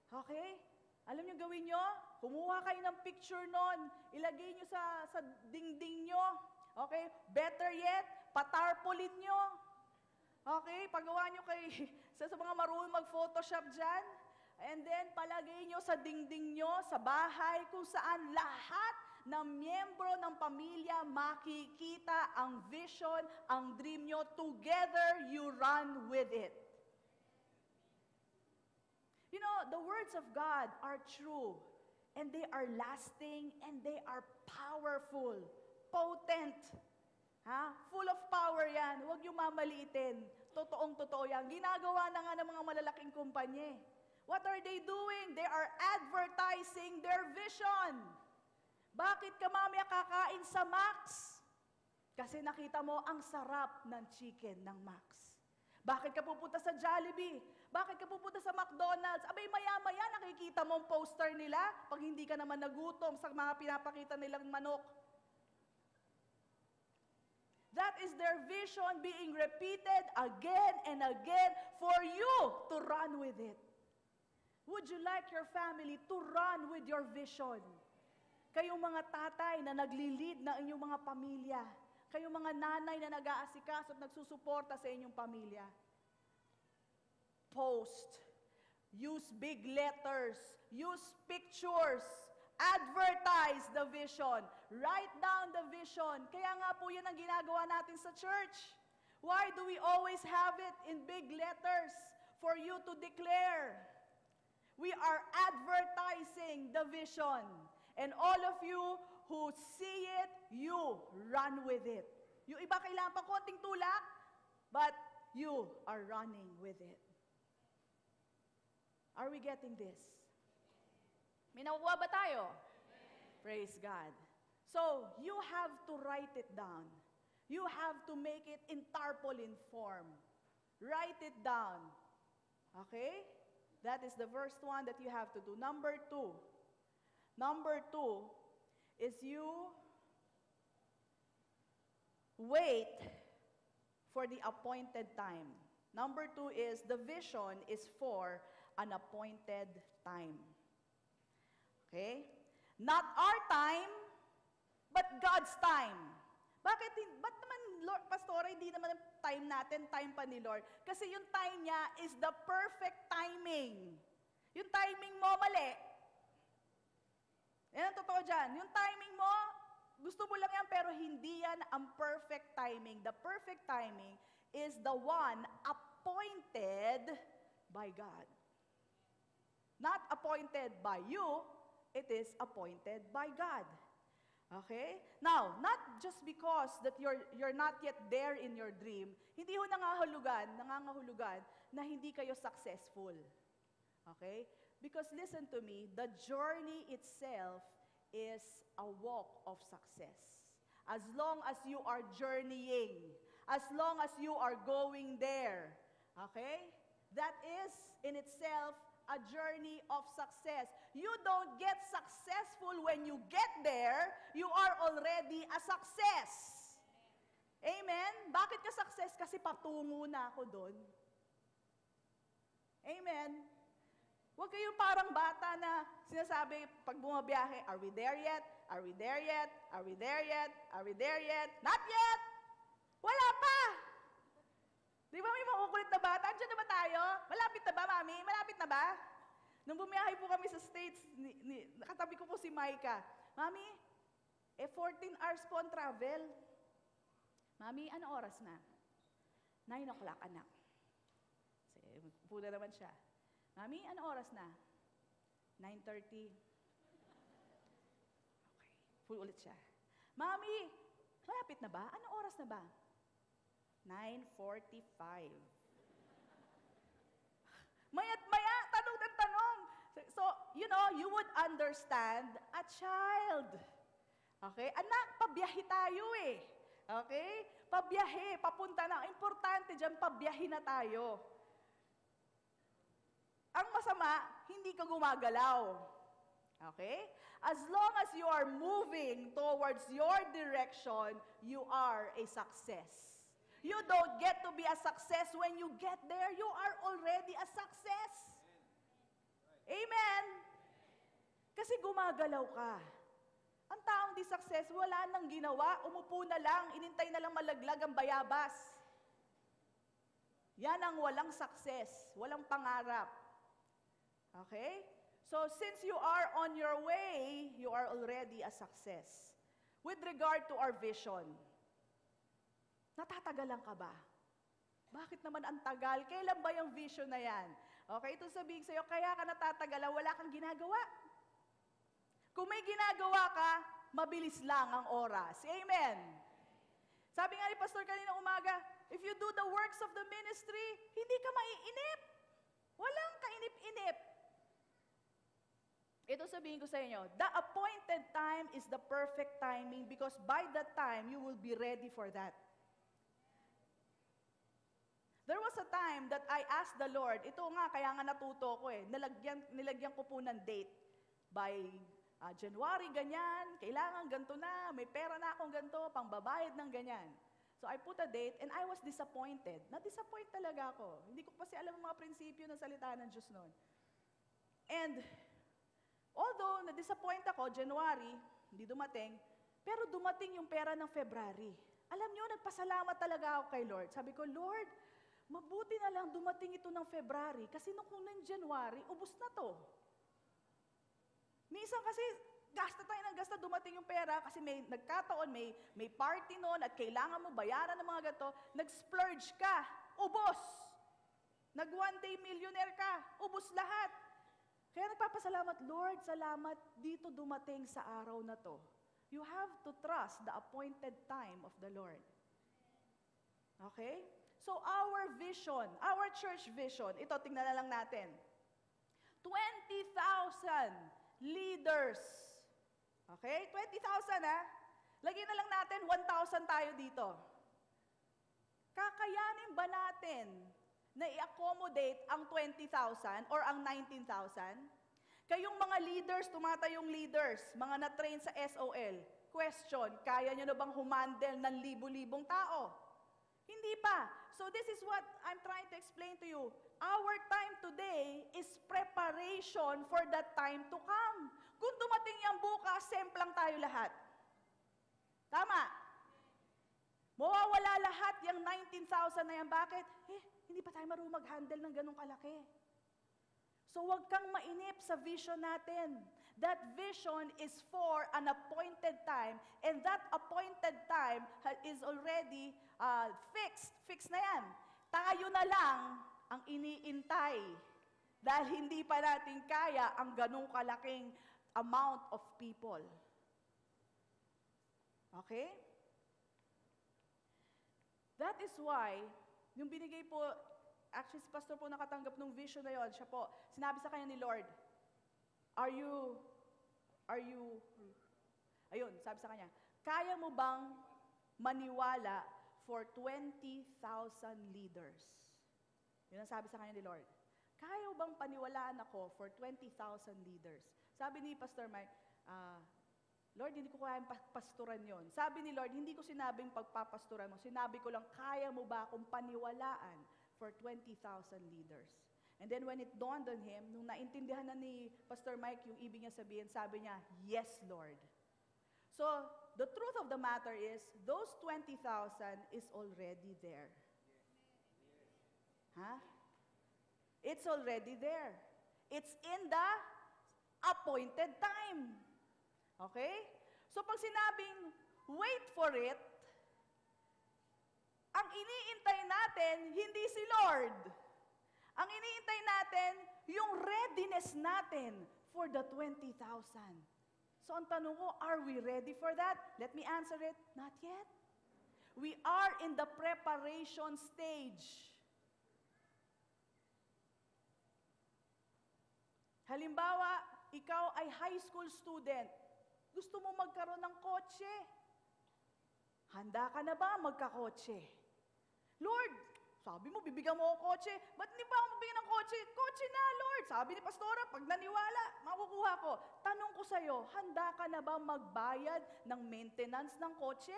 Okay? Alam niyo gawin nyo? Kumuha kayo ng picture nun, ilagay nyo sa dingding nyo. Okay? Better yet, patarpaulin nyo. Okay? Pagawa nyo sa mga marunong mag-photoshop dyan. And then, palagay nyo sa dingding nyo, sa bahay, kung saan lahat ng miyembro ng pamilya makikita ang vision, ang dream nyo. Together, you run with it. You know, the words of God are true, and they are lasting, and they are powerful, potent. Full of power yan. Huwag nyo mamaliitin. Totoong-totoo yan. Ginagawa na nga ng mga malalaking kumpanya. What are they doing? They are advertising their vision. Bakit ka mamaya kakain sa Max? Kasi nakita mo ang sarap ng chicken ng Max. Bakit ka pupunta sa Jollibee? Bakit ka pupunta sa McDonald's? Abay, maya-maya nakikita mo ang poster nila pag hindi ka naman nagutom sa mga pinapakita nilang manok. That is their vision being repeated again and again for you to run with it. Would you like your family to run with your vision? Kayong mga tatay na nagli-lead na inyong mga pamilya. Kayong mga nanay na nag-aasikaso at nagsusuporta sa inyong pamilya. Post. Use big letters. Use pictures. Advertise the vision. Write down the vision. Kaya nga po yan ang ginagawa natin sa church. Why do we always have it in big letters? for you to declare. We are advertising the vision. And all of you who see it, you run with it. Yung iba kailangan pa konting tulak, but you are running with it. Are we getting this? May nakukuha ba tayo? Praise God. So, you have to write it down. You have to make it in tarpaulin form. Write it down. Okay? That is the first one that you have to do. Number two is you wait for the appointed time. Number two is the vision is for an appointed time. Okay? Not our time, but God's time. Ba't naman, Lord, Pastora, hindi naman ang time natin, time pa ni Lord? Kasi yung time niya is the perfect timing. Yung timing mo, mali. Yan ang totoo dyan. Yung timing mo, gusto mo lang yan, pero hindi yan ang perfect timing. The perfect timing is the one appointed by God. Not appointed by you, it is appointed by God. Okay? Now, not just because that you're not yet there in your dream, hindi ho nangangahulugan na hindi kayo successful. Okay? Because listen to me, the journey itself is a walk of success. As long as you are journeying, as long as you are going there, okay? That is in itself a journey of success. You don't get successful when you get there, you are already a success. Amen? Bakit ka success? Kasi patungo na ako doon. Amen? Huwag kayong parang bata na sinasabi pag bumabiyahe, are we there yet? Are we there yet? Are we there yet? Are we there yet? Not yet! Wala pa! Di ba may makukulit na bata? Andiyan na ba tayo? Malapit na ba, Mami? Malapit na ba? Nung bumiyahe po kami sa States, nakatabi ko po si Micah. Mami, 14 hours po ang travel. Mami, ano oras na? 9 o'clock, anak. Puna naman siya. Mami, ano oras na? 9:30. Okay. Full ulit siya. Mami, malapit na ba? Ano oras na ba? 9:45. Maya't maya, tanong ng tanong. So, you know, you would understand a child. Okay? Anak, pabiyahe tayo eh. Okay? Pabiyahe, papunta na. Importante dyan, pabiyahe na tayo. Ang masama, hindi ka gumagalaw. Okay? As long as you are moving towards your direction, you are a success. You don't get to be a success when you get there. You are already a success. Amen? Kasi gumagalaw ka. Ang taong di success, wala nang ginawa, umupo na lang, inintay na lang malaglag ang bayabas. Yan ang walang success, walang pangarap. Okay? So, since you are on your way, you are already a success. With regard to our vision, natatagalan ka ba? Bakit naman ang tagal? Kailan ba yung vision na yan? Okay, ito sabihin sa'yo, kaya ka natatagalan, wala kang ginagawa. Kung may ginagawa ka, mabilis lang ang oras. Amen? Sabi nga ni Pastor kanina umaga, if you do the works of the ministry, hindi ka maiinip. Walang kainip-inip. Ito sabihin ko sa inyo, the appointed time is the perfect timing because by that time, you will be ready for that. There was a time that I asked the Lord, ito nga, kaya nga natuto ko eh, nilagyan ko po ng date. By January, ganyan, kailangan ganito na, may pera na akong ganito, pangbabayad ng ganyan. So I put a date and I was disappointed. Na-disappoint talaga ako. Hindi ko kasi alam ang mga prinsipyo ng salita ng Diyos noon. And although na-disappoint ako, January, hindi dumating, pero dumating yung pera ng February. Alam niyo, nagpasalamat talaga ako kay Lord. Sabi ko, Lord, mabuti na lang dumating ito ng February kasi nung January, ubos na to. Minsan kasi, gasta tayo ng gasta, dumating yung pera kasi may nagkataon, may party noon at kailangan mo bayaran ng mga ganito, nag-splurge ka, ubos. Nag-one day millionaire ka, ubos lahat. Kaya nagpapasalamat, Lord, salamat dito dumating sa araw na to. You have to trust the appointed time of the Lord. Okay? So our vision, our church vision, ito tingnan na lang natin. 20,000 leaders. Okay? 20,000 ha? Lagyan na lang natin 1,000 tayo dito. Kakayanin ba natin na i-accommodate ang 20,000 or ang 19,000? Kayong mga leaders, tumatayong leaders, mga na-train sa SOL, question, kaya nyo na bang humandle ng libu-libong tao? Hindi pa. So this is what I'm trying to explain to you. Our time today is preparation for that time to come. Kung dumating yung bukas, semplang tayo lahat. Tama? Mawawala lahat yung 19,000 na yan. Bakit? Hindi pa tayo marunong mag-handle ng ganong kalaki. So huwag kang mainip sa vision natin. That vision is for an appointed time, and that appointed time is already fixed. Fixed na yan. Tayo na lang ang iniintay dahil hindi pa natin kaya ang ganong kalaking amount of people. Okay? That is why, yung binigay po, actually si pastor po nakatanggap ng vision na yon, siya po, sinabi sa kanya ni Lord, ayun, sabi sa kanya, kaya mo bang maniwala for 20,000 leaders? Yun ang sabi sa kanya ni Lord. Kaya mo bang paniwalaan ako for 20,000 leaders? Sabi ni Pastor Mike, Lord, hindi ko kayang pastoran yon. Sabi ni Lord, hindi ko sinabing pagpapastoran mo. Sinabi ko lang, kaya mo ba akong paniwalaan for 20,000 leaders? And then when it dawned on him, nung naintindihan na ni Pastor Mike yung ibig niya sabihin, sabi niya, yes, Lord. So, the truth of the matter is, those 20,000 is already there. Huh? It's already there. It's in the appointed time. Okay? So pag sinabing, wait for it, ang iniintay natin, hindi si Lord. Ang iniintay natin, yung readiness natin for the 20,000. So ang tanong ko, are we ready for that? Let me answer it, not yet. We are in the preparation stage. Halimbawa, ikaw ay high school student. Gusto mo magkaroon ng kotse. Handa ka na ba magkakotse? Lord, sabi mo, bibigyan mo ako kotse. Ba't hindi ba ako mabigyan ng kotse? Kotse na, Lord. Sabi ni Pastora, pag naniwala, makukuha ko. Tanong ko sa'yo, handa ka na ba magbayad ng maintenance ng kotse?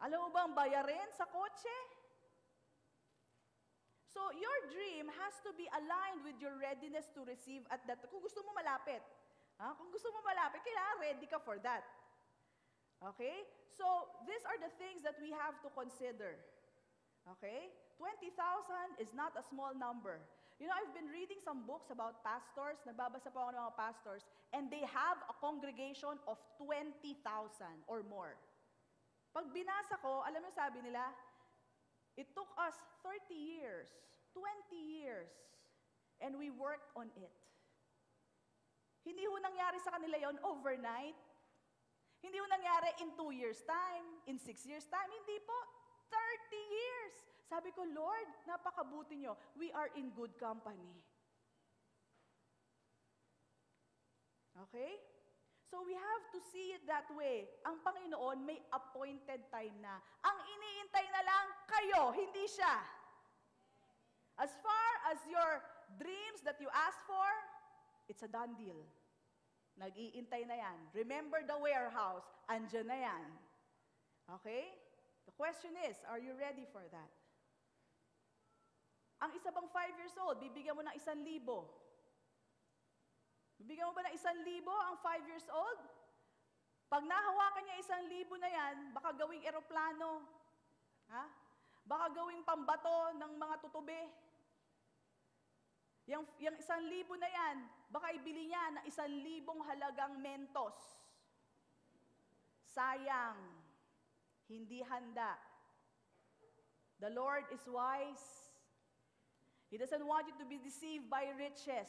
Alam mo ba ang bayarin sa kotse? So, your dream has to be aligned with your readiness to receive at that. Kung gusto mo malapit, kung gusto mo malapit, kailangan ready ka for that. Okay? So, these are the things that we have to consider. Okay? 20,000 is not a small number. You know, I've been reading some books about pastors. Nagbabasa pa ako ng mga pastors. And they have a congregation of 20,000 or more. Pag binasa ko, alam mo sabi nila, it took us 30 years, 20 years, and we worked on it. Hindi ho nangyari sa kanila yon overnight. Hindi ho nangyari in 2 years' time, in 6 years' time. Hindi po, 30 years. Sabi ko, Lord, napakabuti nyo. We are in good company. Okay? So we have to see it that way. Ang Panginoon may appointed time na. Ang iniintay na lang kayo, hindi siya. As far as your dreams that you ask for, it's a done deal. Nag-iintay na yan. Remember the warehouse, andyan na yan. Okay? The question is, are you ready for that? Ang isa bang 5 years old, bibigyan mo ng 1,000. Bibigyan mo ba ng 1,000 ang 5 years old? Pag nahawakan niya 1,000 na yan, baka gawing eroplano. Ha? Baka gawing pambato ng mga tutubi. Yung 1,000 na yan, baka ibili niya na 1,000 halagang Mentos. Sayang. Hindi handa. The Lord is wise. He doesn't want you to be deceived by riches.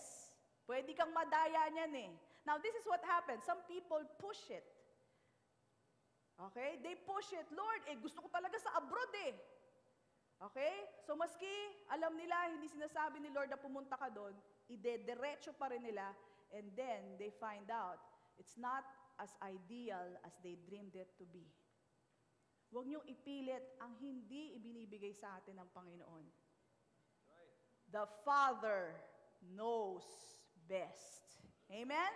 Pwede kang madaya niyan eh. Now, this is what happens. Some people push it. Okay? They push it. Lord, gusto ko talaga sa abroad eh. Okay? So, maski alam nila, hindi sinasabi ni Lord na pumunta ka doon, ide-diretso pa rin nila, and then they find out it's not as ideal as they dreamed it to be. Huwag niyong ipilit ang hindi ibinibigay sa atin ng Panginoon. The Father knows best. Amen?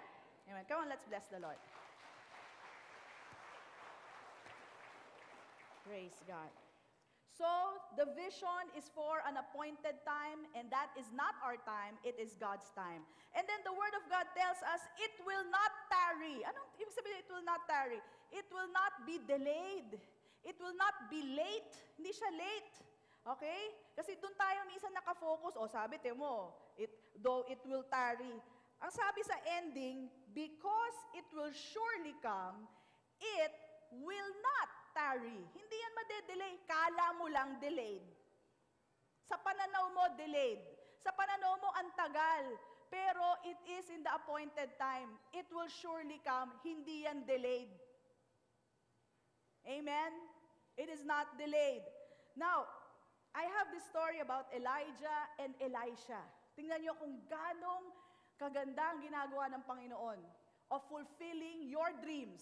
Amen. Come on, let's bless the Lord. Praise God. So, the vision is for an appointed time, and that is not our time, it is God's time. And then the Word of God tells us, it will not tarry. Anong ibig sabihin, it will not tarry? It will not be delayed. It will not be late. Hindi siya late. Okay? Kasi doon tayo minsan nakafocus. O sabi, mo, though it will tarry. Ang sabi sa ending, because it will surely come, it will not tarry. Hindi yan madedelay. Kala mo lang delayed. Sa pananaw mo, delayed. Sa pananaw mo, ang tagal. Pero it is in the appointed time. It will surely come. Hindi yan delayed. Amen? It is not delayed. Now, I have this story about Elijah and Elisha. Tingnan niyo kung ganong kaganda ang ginagawa ng Panginoon of fulfilling your dreams.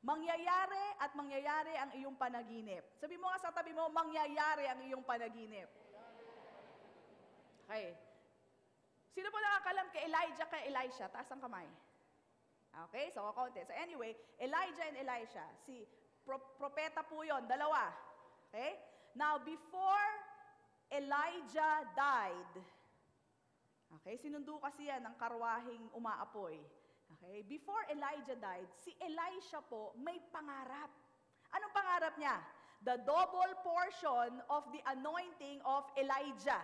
Mangyayari at mangyayari ang iyong panaginip. Sabi mo nga sa tabi mo, mangyayari ang iyong panaginip. Okay. Sino po nakakalam kay Elijah, kay Elisha? Taas ang kamay. Okay, so kaunti. So anyway, Elijah and Elisha. Si propeta po yon, dalawa. Okay? Now, before Elijah died, okay, sinundo kasi yan ng karwahing umaapoy. Okay? Before Elijah died, si Elisha po may pangarap. Anong pangarap niya? The double portion of the anointing of Elijah.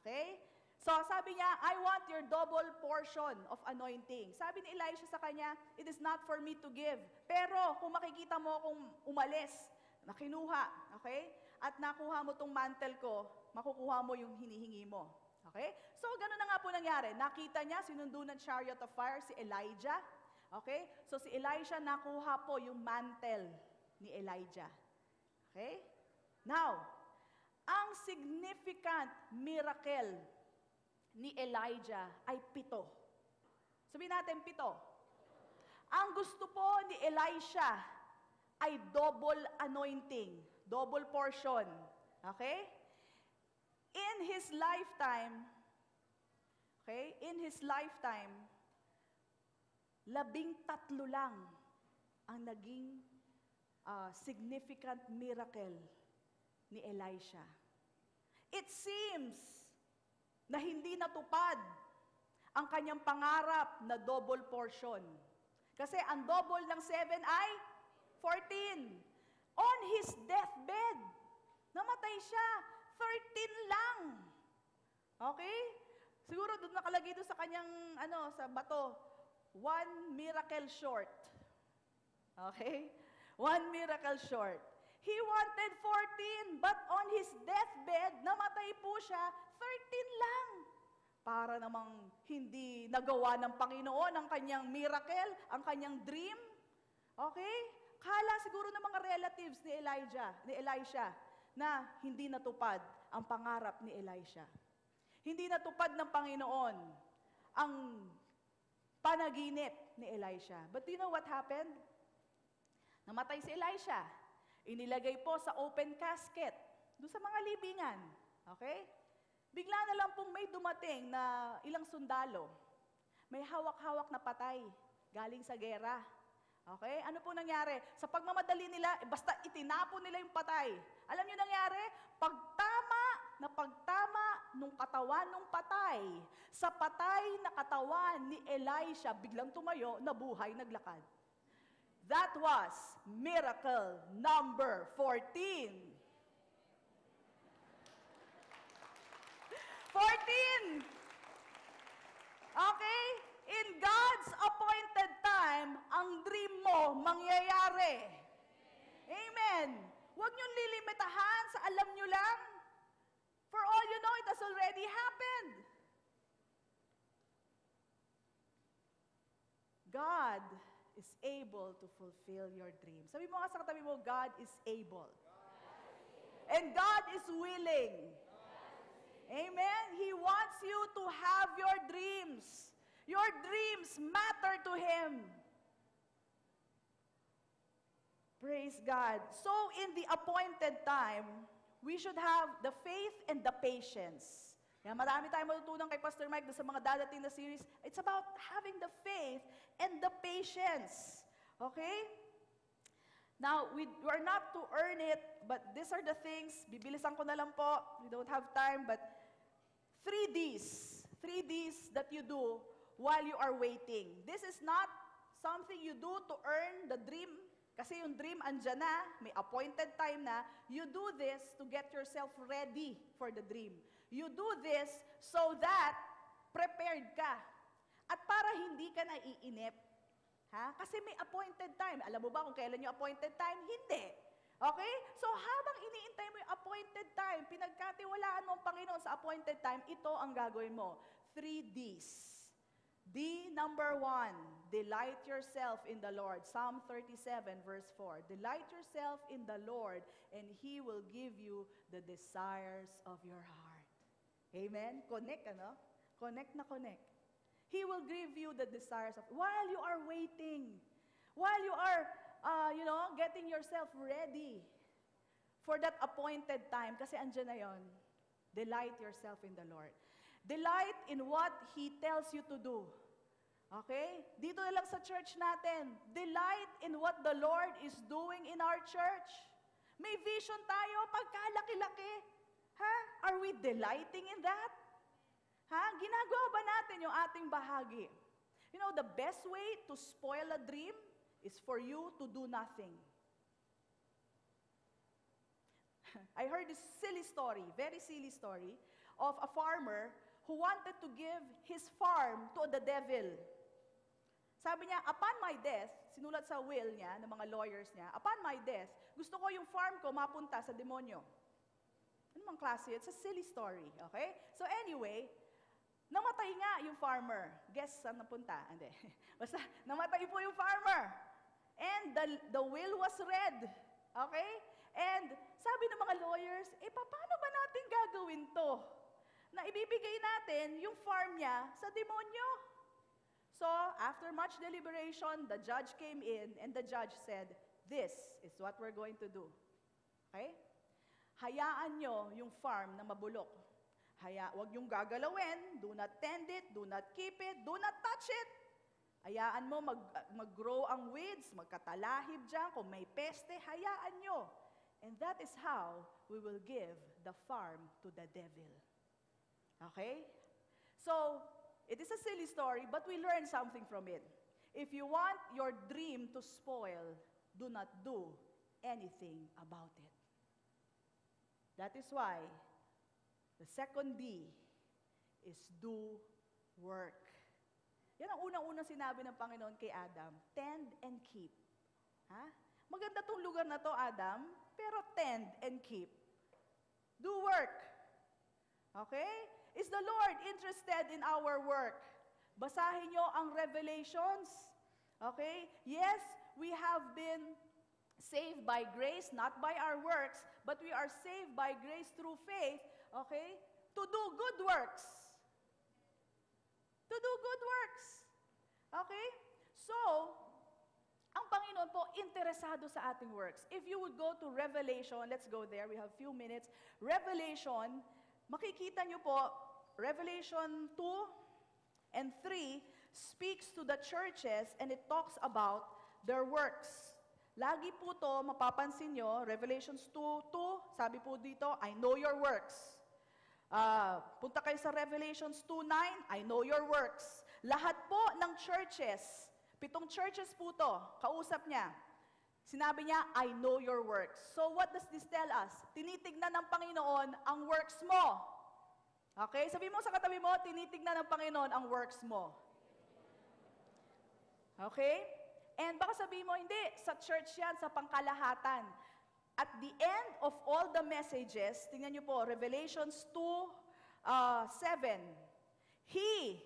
Okay? So, sabi niya, I want your double portion of anointing. Sabi ni Elisha sa kanya, it is not for me to give. Pero, kung makikita mo akong umalis, nakinuha, okay? At nakuha mo tong mantle ko, makukuha mo yung hinihingi mo. Okay? So, gano'n na nga po nangyari. Nakita niya, sinundo ng chariot of fire si Elijah. Okay? So, si Elisha nakuha po yung mantle ni Elijah. Okay? Now, ang significant miracle ni Elijah ay 7. Sabihin natin 7. Ang gusto po ni Elisha ay double anointing, double portion. Okay? In his lifetime, 13 lang ang naging significant miracle ni Elisha. It seems na hindi natupad ang kanyang pangarap na double portion. Kasi ang double ng 7 ay 14. On his deathbed, namatay siya. 13 lang. Okay? Siguro doon nakalagay doon sa kanyang, sa bato, 1 miracle short. Okay? 1 miracle short. He wanted 14, but on his deathbed, namatay po siya, 13 lang. Para namang hindi nagawa ng Panginoon ang kanyang miracle, ang kanyang dream. Okay? Kala siguro ng mga relatives ni Elisha, na hindi natupad ang pangarap ni Elisha. Hindi natupad ng Panginoon ang panaginip ni Elisha. But do you know what happened? Namatay si Elisha. Inilagay po sa open casket, doon sa mga libingan. Okay? Bigla na lang pong may dumating na ilang sundalo. May hawak-hawak na patay, galing sa gera. Okay? Ano po nangyari? Sa pagmamadali nila, basta itinapon nila yung patay. Alam niyo nangyari? Pagtama nung katawan nung patay, sa patay na katawan ni Elisha, biglang tumayo, nabuhay, naglakad. That was miracle number 14. 14! Okay? In God's appointed time, ang dream mo mangyayari. Amen. Huwag niyong lilimitahan kagandahan sa alam nyo lang. For all you know, it has already happened. God is able to fulfill your dreams. Sabi mo nga sa katabi mo, God is able. And God is willing. Amen? He wants you to have your dreams. Your dreams matter to Him. Praise God. So in the appointed time, we should have the faith and the patience. Kaya marami tayong matutunan kay Pastor Mike sa mga dadating na series. It's about having the faith and the patience. Okay? Now, we're not to earn it, but these are the things. Bibilisan ko na lang po. We don't have time, but 3 Ds. 3 Ds that you do while you are waiting. This is not something you do to earn the dream. Kasi yung dream andyan na, may appointed time na. You do this to get yourself ready for the dream. You do this so that prepared ka. At para hindi ka naiinip. Ha? Kasi may appointed time. Alam mo ba kung kailan yung appointed time? Hindi. Okay? So habang iniintay mo yung appointed time, pinagkatiwalaan mo ang Panginoon sa appointed time, ito ang gagawin mo. 3 Ds. D number 1, delight yourself in the Lord. Psalm 37 verse 4. Delight yourself in the Lord and He will give you the desires of your heart. Amen? Connect, ano? Connect na connect. He will give you the desires of, while you are waiting, while you are, getting yourself ready for that appointed time, kasi andyan na yon. Delight yourself in the Lord. Delight in what He tells you to do. Okay? Dito na lang sa church natin. Delight in what the Lord is doing in our church. May vision tayo pagkalaki-laki. Ha? Are we delighting in that? Ha? Ginagawa ba natin yung ating bahagi? You know, the best way to spoil a dream is for you to do nothing. I heard this silly story, very silly story, of a farmer who wanted to give his farm to the devil. Sabi niya, upon my death, sinulat sa will niya, ng mga lawyers niya, upon my death, gusto ko yung farm ko mapunta sa demonyo. Ano mang klase? It's a silly story, okay? So anyway, namatay nga yung farmer. Guess saan napunta? Hindi. Basta, namatay po yung farmer. And the will was read. Okay? And sabi ng mga lawyers, paano ba natin gagawin to? Na ibibigay natin yung farm niya sa demonyo. So, after much deliberation, the judge came in and the judge said, this is what we're going to do. Okay? Hayaan nyo yung farm na mabulok. Huwag yung gagalawin, do not tend it, do not keep it, do not touch it. Hayaan mo mag-grow ang weeds, magkatalahib dyan, kung may peste, hayaan nyo. And that is how we will give the farm to the devil. Okay? So, it is a silly story, but we learn something from it. If you want your dream to spoil, do not do anything about it. That is why the second D is do work. Yan ang unang-unang sinabi ng Panginoon kay Adam, tend and keep. Ha? Maganda tong lugar na to, Adam, pero tend and keep. Do work. Okay? Is the Lord interested in our work? Basahin nyo ang Revelations. Okay? Yes, we have been saved by grace, not by our works, but we are saved by grace through faith, okay? To do good works. To do good works. Okay? So, ang Panginoon po, interesado sa ating works. If you would go to Revelation, let's go there, we have a few minutes. Revelation, makikita nyo po, Revelation 2 and 3 speaks to the churches and it talks about their works. Lagi po to, mapapansin nyo, Revelations 2:2, sabi po dito, I know your works. Punta kayo sa Revelations 2:9, I know your works. Lahat po ng churches, 7 churches po to, kausap niya. Sinabi niya, I know your works. So what does this tell us? Tinitignan ng Panginoon ang works mo. Okay? Sabi mo sa katabi mo, tinitignan ng Panginoon ang works mo. Okay? And baka sabihin mo, hindi, sa church yan, sa pangkalahatan. at the end of all the messages, tingnan niyo po, Revelations 2:7. He,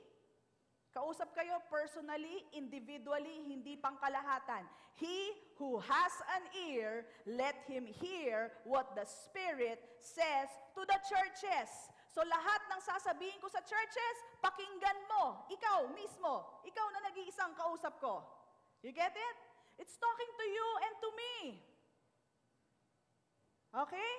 kausap kayo personally, individually, hindi pangkalahatan. He who has an ear, let him hear what the Spirit says to the churches. So lahat ng sasabihin ko sa churches, pakinggan mo. Ikaw mismo. Ikaw na nag-iisang kausap ko. You get it? It's talking to you and to me. Okay?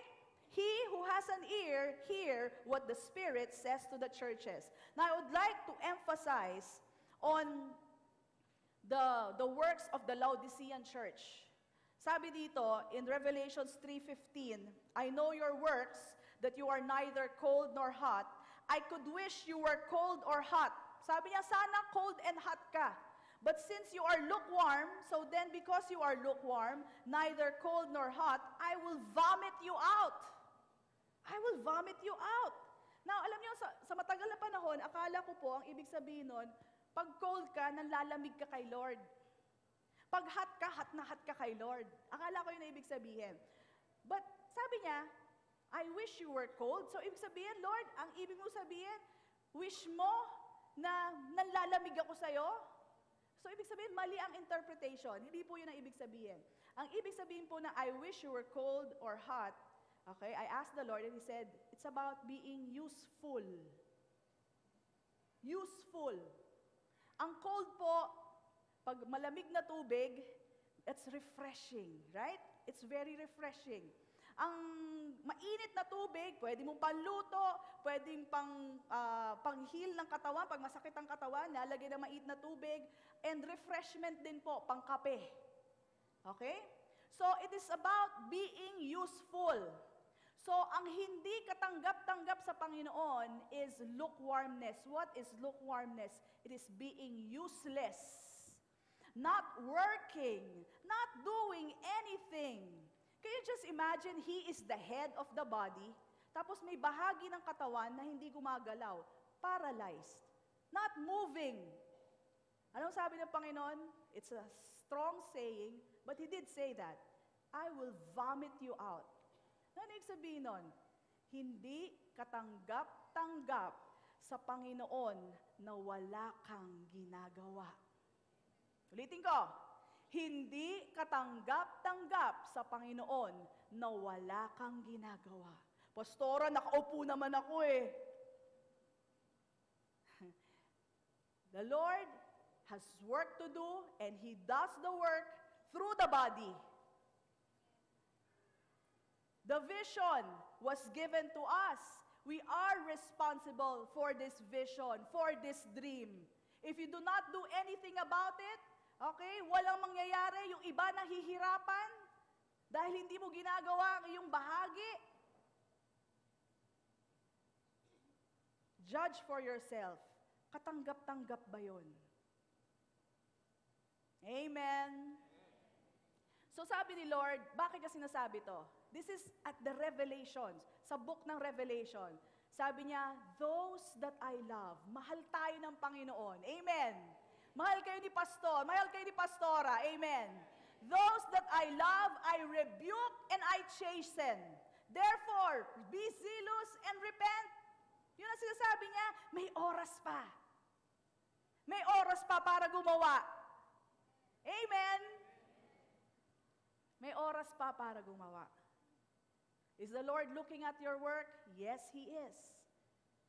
He who has an ear, hear what the Spirit says to the churches. Now, I would like to emphasize on the works of the Laodicean church. Sabi dito, in Revelations 3:15, I know your works, that you are neither cold nor hot. I could wish you were cold or hot. Sabi niya, sana cold and hot ka. But since you are lukewarm, so then because you are lukewarm, neither cold nor hot, I will vomit you out. I will vomit you out. Now, alam niyo, sa matagal na panahon, akala ko po, ang ibig sabihin nun, pag cold ka, nanlalamig ka kay Lord. Pag hot na hot ka kay Lord. Akala ko yun na ibig sabihin. But sabi niya, I wish you were cold. So, ibig sabihin, Lord, ang ibig mo sabihin, wish mo na nanlalamig ako sa'yo? So, ibig sabihin, mali ang interpretation. Hindi po yun ang ibig sabihin. Ang ibig sabihin po na, I wish you were cold or hot, okay, I asked the Lord and He said, it's about being useful. Useful. Ang cold po, pag malamig na tubig, it's refreshing, right? It's very refreshing. Ang mainit na tubig, pwede mong panluto, pwedeng pang-heal ng katawan, pag masakit ang katawan, nalagay ng mainit na tubig, and refreshment din po, pang-kape. Okay? So, it is about being useful. So, ang hindi katanggap-tanggap sa Panginoon is lukewarmness. What is lukewarmness? It is being useless. Not working, not doing anything. Can you just imagine, He is the head of the body, tapos may bahagi ng katawan na hindi gumagalaw, paralyzed, not moving. Anong sabi ng Panginoon? It's a strong saying, but He did say that, I will vomit you out. Ano ibig sabihin nun? Hindi katanggap-tanggap sa Panginoon na wala kang ginagawa. Ulitin ko, hindi katanggap-tanggap sa Panginoon na wala kang ginagawa. Pastora, nakaupo naman ako eh. The Lord has work to do and He does the work through the body. The vision was given to us. We are responsible for this vision, for this dream. If you do not do anything about it, okay, walang mangyayari, yung iba nahihirapan dahil hindi mo ginagawa ang iyong bahagi. Judge for yourself. Katanggap-tanggap ba yun? Amen. So sabi ni Lord, bakit niya sinasabi to? This is at the Revelations, sa book ng Revelation. Sabi niya, those that I love, mahal tayo ng Panginoon. Amen. Mahal kayo ni Pastor, mahal kayo ni Pastora. Amen. Those that I love, I rebuke and I chasten. Therefore, be zealous and repent. Yun ang sinasabi niya, may oras pa. May oras pa para gumawa. Amen. May oras pa para gumawa. Is the Lord looking at your work? Yes, He is.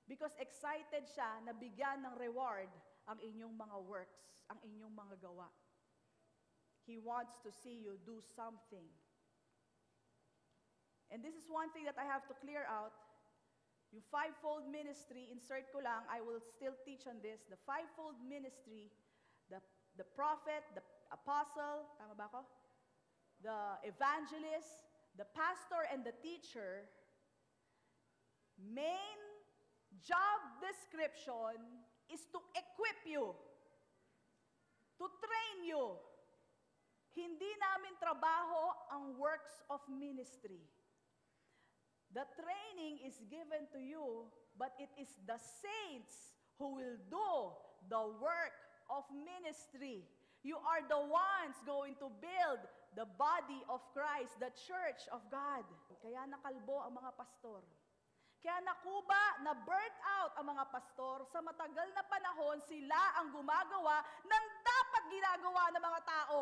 Because excited siya na bigyan ng reward ang inyong mga works, ang inyong mga gawa. He wants to see you do something. And this is one thing that I have to clear out. Yung fivefold ministry, insert ko lang, I will still teach on this. The fivefold ministry, the prophet, the apostle, tama ba ako? The evangelist, the pastor, and the teacher, main job description is to equip you, to train you. Hindi namin trabaho ang works of ministry. The training is given to you, but it is the saints who will do the work of ministry. You are the ones going to build the body of Christ, the church of God. Kaya nakalbo ang mga pastor. Kaya nakuba, na burnt out ang mga pastor, sa matagal na panahon, sila ang gumagawa ng dapat ginagawa ng mga tao.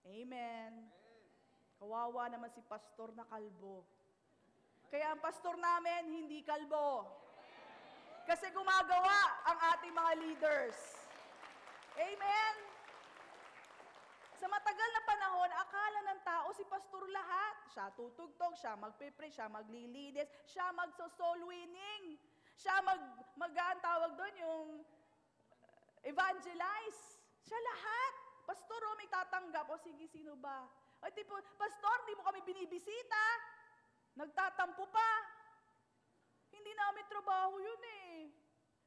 Amen. Kawawa naman si pastor na kalbo. Kaya ang pastor namin, hindi kalbo. Kasi gumagawa ang ating mga leaders. Amen. Sa matagal na panahon, akala ng tao si pastor lahat. Siya tutugtog, siya magpipre, siya maglilinis, siya magso-soul winning. Siya tawag doon yung evangelize. Siya lahat. Pastor, may tatanggap. O sige, sino ba? O tipo, pastor, di mo kami binibisita. Nagtatampo pa. Hindi namin trabaho yun eh.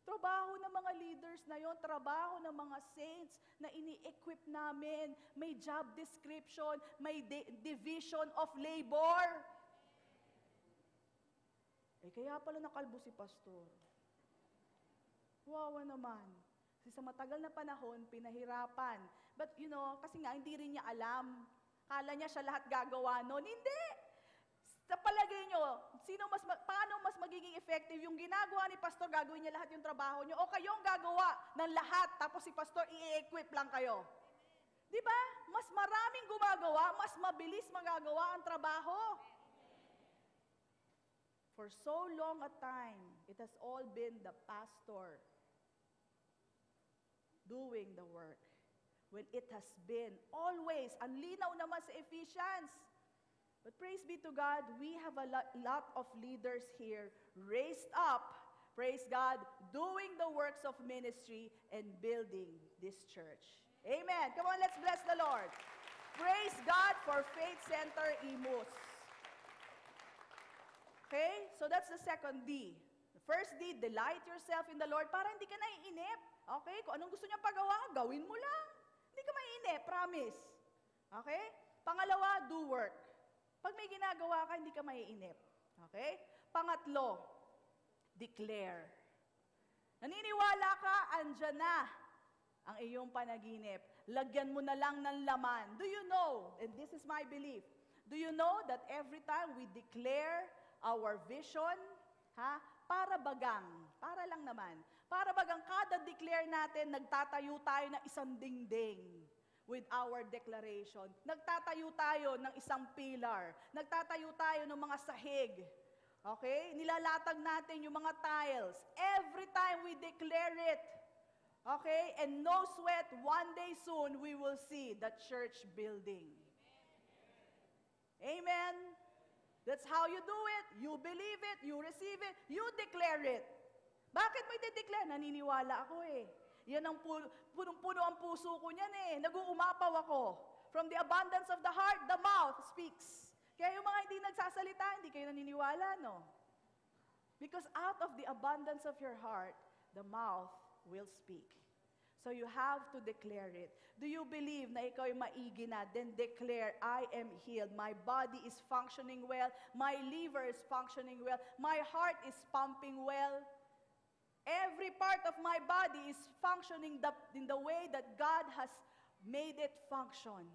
Trabaho ng mga leaders na yon, trabaho ng mga saints na ini-equip namin. May job description, may division of labor. Kaya pala nakalbo si pastor. Wawa naman. Kasi sa matagal na panahon, pinahirapan. But kasi nga, hindi rin niya alam. Kala niya siya lahat gagawa noon. Hindi! Sa palagay nyo, paano mas magiging effective? Yung ginagawa ni pastor, gagawin niya lahat yung trabaho nyo, o kayong gagawa ng lahat, tapos si pastor, i-equip lang kayo. Di ba? Mas maraming gumagawa, mas mabilis magagawa ang trabaho. For so long a time, it has all been the pastor doing the work. When it has been always, ang linaw naman sa Ephesians. But praise be to God, we have a lot of leaders here raised up, praise God, doing the works of ministry and building this church. Amen. Come on, let's bless the Lord. Praise God for Faith Center Imus. Okay? So that's the second D. The first D, delight yourself in the Lord para hindi ka naiinip. Okay? Kung anong gusto niya pagawa, gawin mo lang. Hindi ka maiinip, promise. Okay? Pangalawa, do work. Pag may ginagawa ka, hindi ka maiinip. Okay? Pangatlo, declare. Naniniwala ka, andyan na ang iyong panaginip. Lagyan mo na lang ng laman. Do you know, and this is my belief, do you know that every time we declare our vision, para lang naman, para bagang kada declare natin, nagtatayo tayo ng isang dingding. With our declaration. Nagtatayo tayo ng isang pillar. Nagtatayo tayo ng mga sahig. Okay? Nilalatag natin yung mga tiles. Every time we declare it. Okay? And no sweat, one day soon, we will see the church building. Amen? That's how you do it. You believe it, you receive it, you declare it. Bakit mo i-declare? Naniniwala ako eh. Yan ang punong-puno ang puso ko niyan eh. Nag-uumapaw ako. From the abundance of the heart, the mouth speaks. Kaya yung mga hindi nagsasalita, hindi kayo naniniwala, no? Because out of the abundance of your heart, the mouth will speak. So you have to declare it. Do you believe na ikaw ay maigi na? Then declare, I am healed. My body is functioning well. My liver is functioning well. My heart is pumping well. Every part of my body is functioning in the way that God has made it function.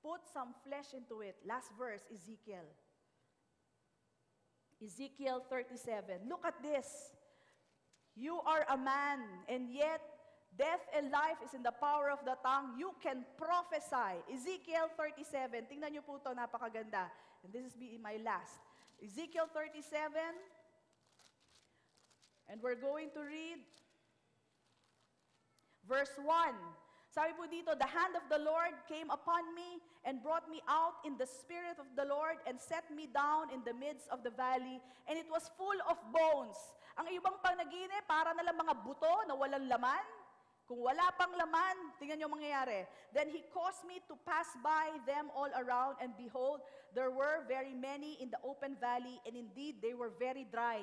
Put some flesh into it. Last verse, Ezekiel. Ezekiel 37. Look at this. You are a man, and yet death and life is in the power of the tongue. You can prophesy. Ezekiel 37. Tingnan niyo po ito, napakaganda. And this is my last. Ezekiel 37. And we're going to read verse 1. Sabi po dito, the hand of the Lord came upon me and brought me out in the spirit of the Lord and set me down in the midst of the valley, and it was full of bones. Ang ibang panaginip, para na lang mga buto na walang laman. Kung wala pang laman, tingnan nyo mangyayari. Then he caused me to pass by them all around, and behold, there were very many in the open valley, and indeed they were very dry.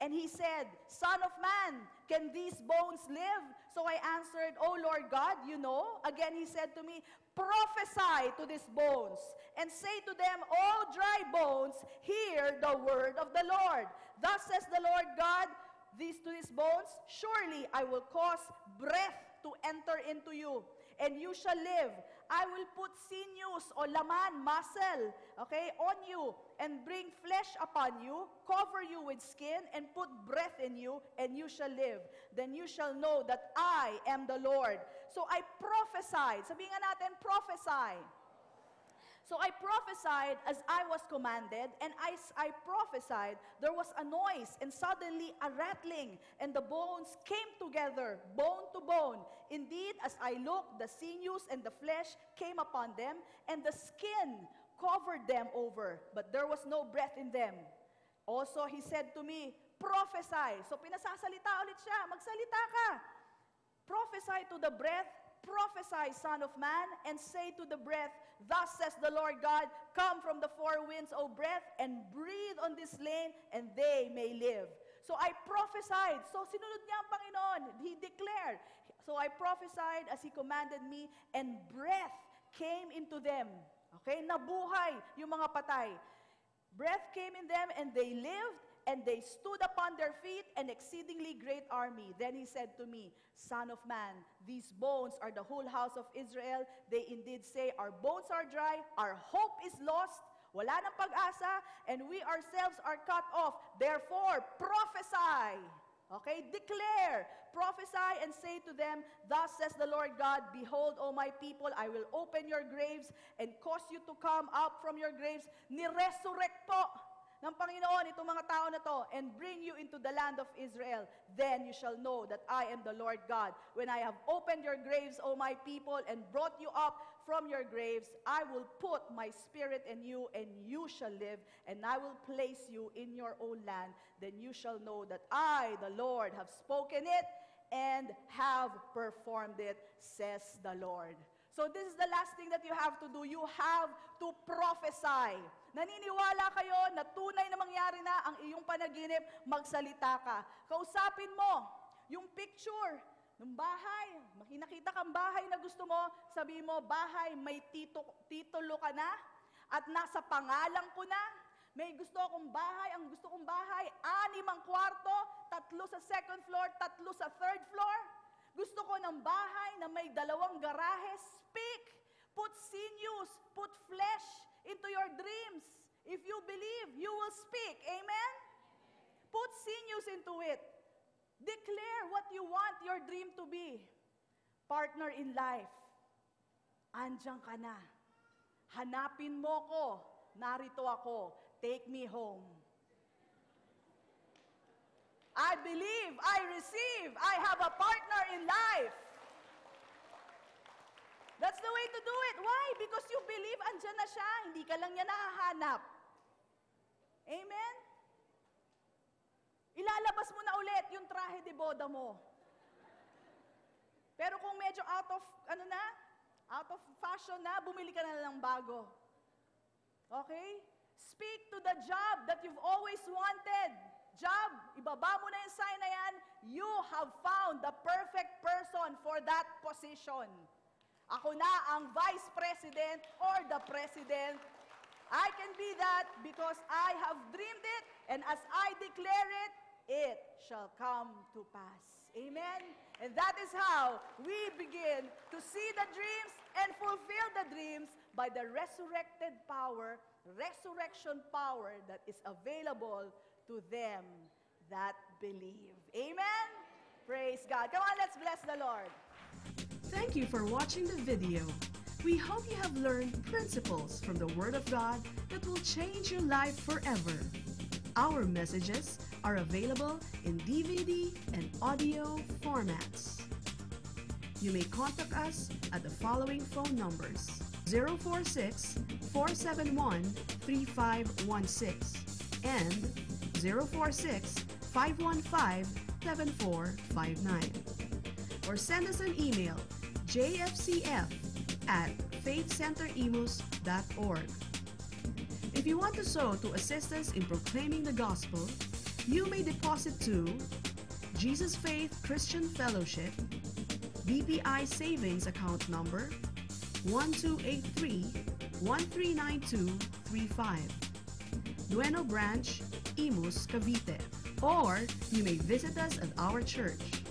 And he said, Son of man, can these bones live? So I answered, O Lord God, you know. Again he said to me, prophesy to these bones, and say to them, O dry bones, hear the word of the Lord. Thus says the Lord God, to these bones, surely I will cause breath to enter into you, and you shall live. I will put sinews o laman, muscle, okay, on you, and bring flesh upon you, cover you with skin, and put breath in you, and you shall live. Then you shall know that I am the Lord. So I prophesied. Sabihin nga natin, prophesy. So I prophesied as I was commanded, and as I prophesied, there was a noise, and suddenly a rattling, and the bones came together, bone to bone. Indeed, as I looked, the sinews and the flesh came upon them, and the skin covered them over, but there was no breath in them. Also, he said to me, prophesy. So pinasasalita ulit siya, magsalita ka. Prophesy to the breath, prophesy, Son of Man, and say to the breath, thus says the Lord God, come from the four winds, O breath, and breathe on this slain, and they may live. So I prophesied. So sinunod niya ang Panginoon. He declared. So I prophesied as He commanded me, and breath came into them. Okay? Nabuhay yung mga patay. Breath came in them, and they lived, and they stood upon their feet, an exceedingly great army. Then he said to me, Son of man, these bones are the whole house of Israel. They indeed say, our bones are dry, our hope is lost, wala nang pag-asa, and we ourselves are cut off. Therefore, prophesy. Okay, declare, prophesy, and say to them, thus says the Lord God, behold, O my people, I will open your graves and cause you to come up from your graves. Ni-resurrect po ng Panginoon itong mga tao na to, and bring you into the land of Israel. Then you shall know that I am the Lord God. When I have opened your graves, O my people, and brought you up from your graves, I will put my spirit in you, and you shall live, and I will place you in your own land. Then you shall know that I, the Lord, have spoken it and have performed it, says the Lord. So this is the last thing that you have to do. You have to prophesy. Naniniwala kayo na tunay na mangyari na ang iyong panaginip, magsalita ka. Kausapin mo yung picture ng bahay. Makinakita kang bahay na gusto mo, sabihin mo, bahay, may titulo ka na, at nasa pangalan ko na. May gusto akong bahay, ang gusto kong bahay, 6 ang kwarto, 3 sa second floor, 3 sa third floor. Gusto ko ng bahay na may 2 garahe. Speak. Put sinews, put flesh into your dreams. If you believe, you will speak. Amen? Put sinews into it. Declare what you want your dream to be. Partner in life. Andiyan ka na. Hanapin mo ko. Narito ako. Take me home. I believe, I receive, I have a partner in life. That's the way to do it. Why? Because you believe andyan na siya, hindi ka lang niya nahahanap. Amen? Ilalabas mo na ulit yung trahe de boda mo. Pero kung medyo out of fashion na, bumili ka na lang ng bago. Okay? Speak to the job that you've always wanted. Job, ibaba mo na yung sign na yan, you have found the perfect person for that position. Ako na ang vice president or the president. I can be that because I have dreamed it, and as I declare it, it shall come to pass. Amen? And that is how we begin to see the dreams and fulfill the dreams by the resurrection power that is available to them that believe. Amen? Praise God. Come on, let's bless the Lord. Thank you for watching the video. We hope you have learned principles from the Word of God that will change your life forever. Our messages are available in DVD and audio formats. You may contact us at the following phone numbers: 046-471-3516 and 046-515-7459. Or send us an email, jfcf@faithcenterimus.org. If you want to sow to assist us in proclaiming the gospel, you may deposit to Jesus Faith Christian Fellowship, BPI Savings Account Number 1283-139235, Nueno Branch, Imus, Cavite. Or you may visit us at our church,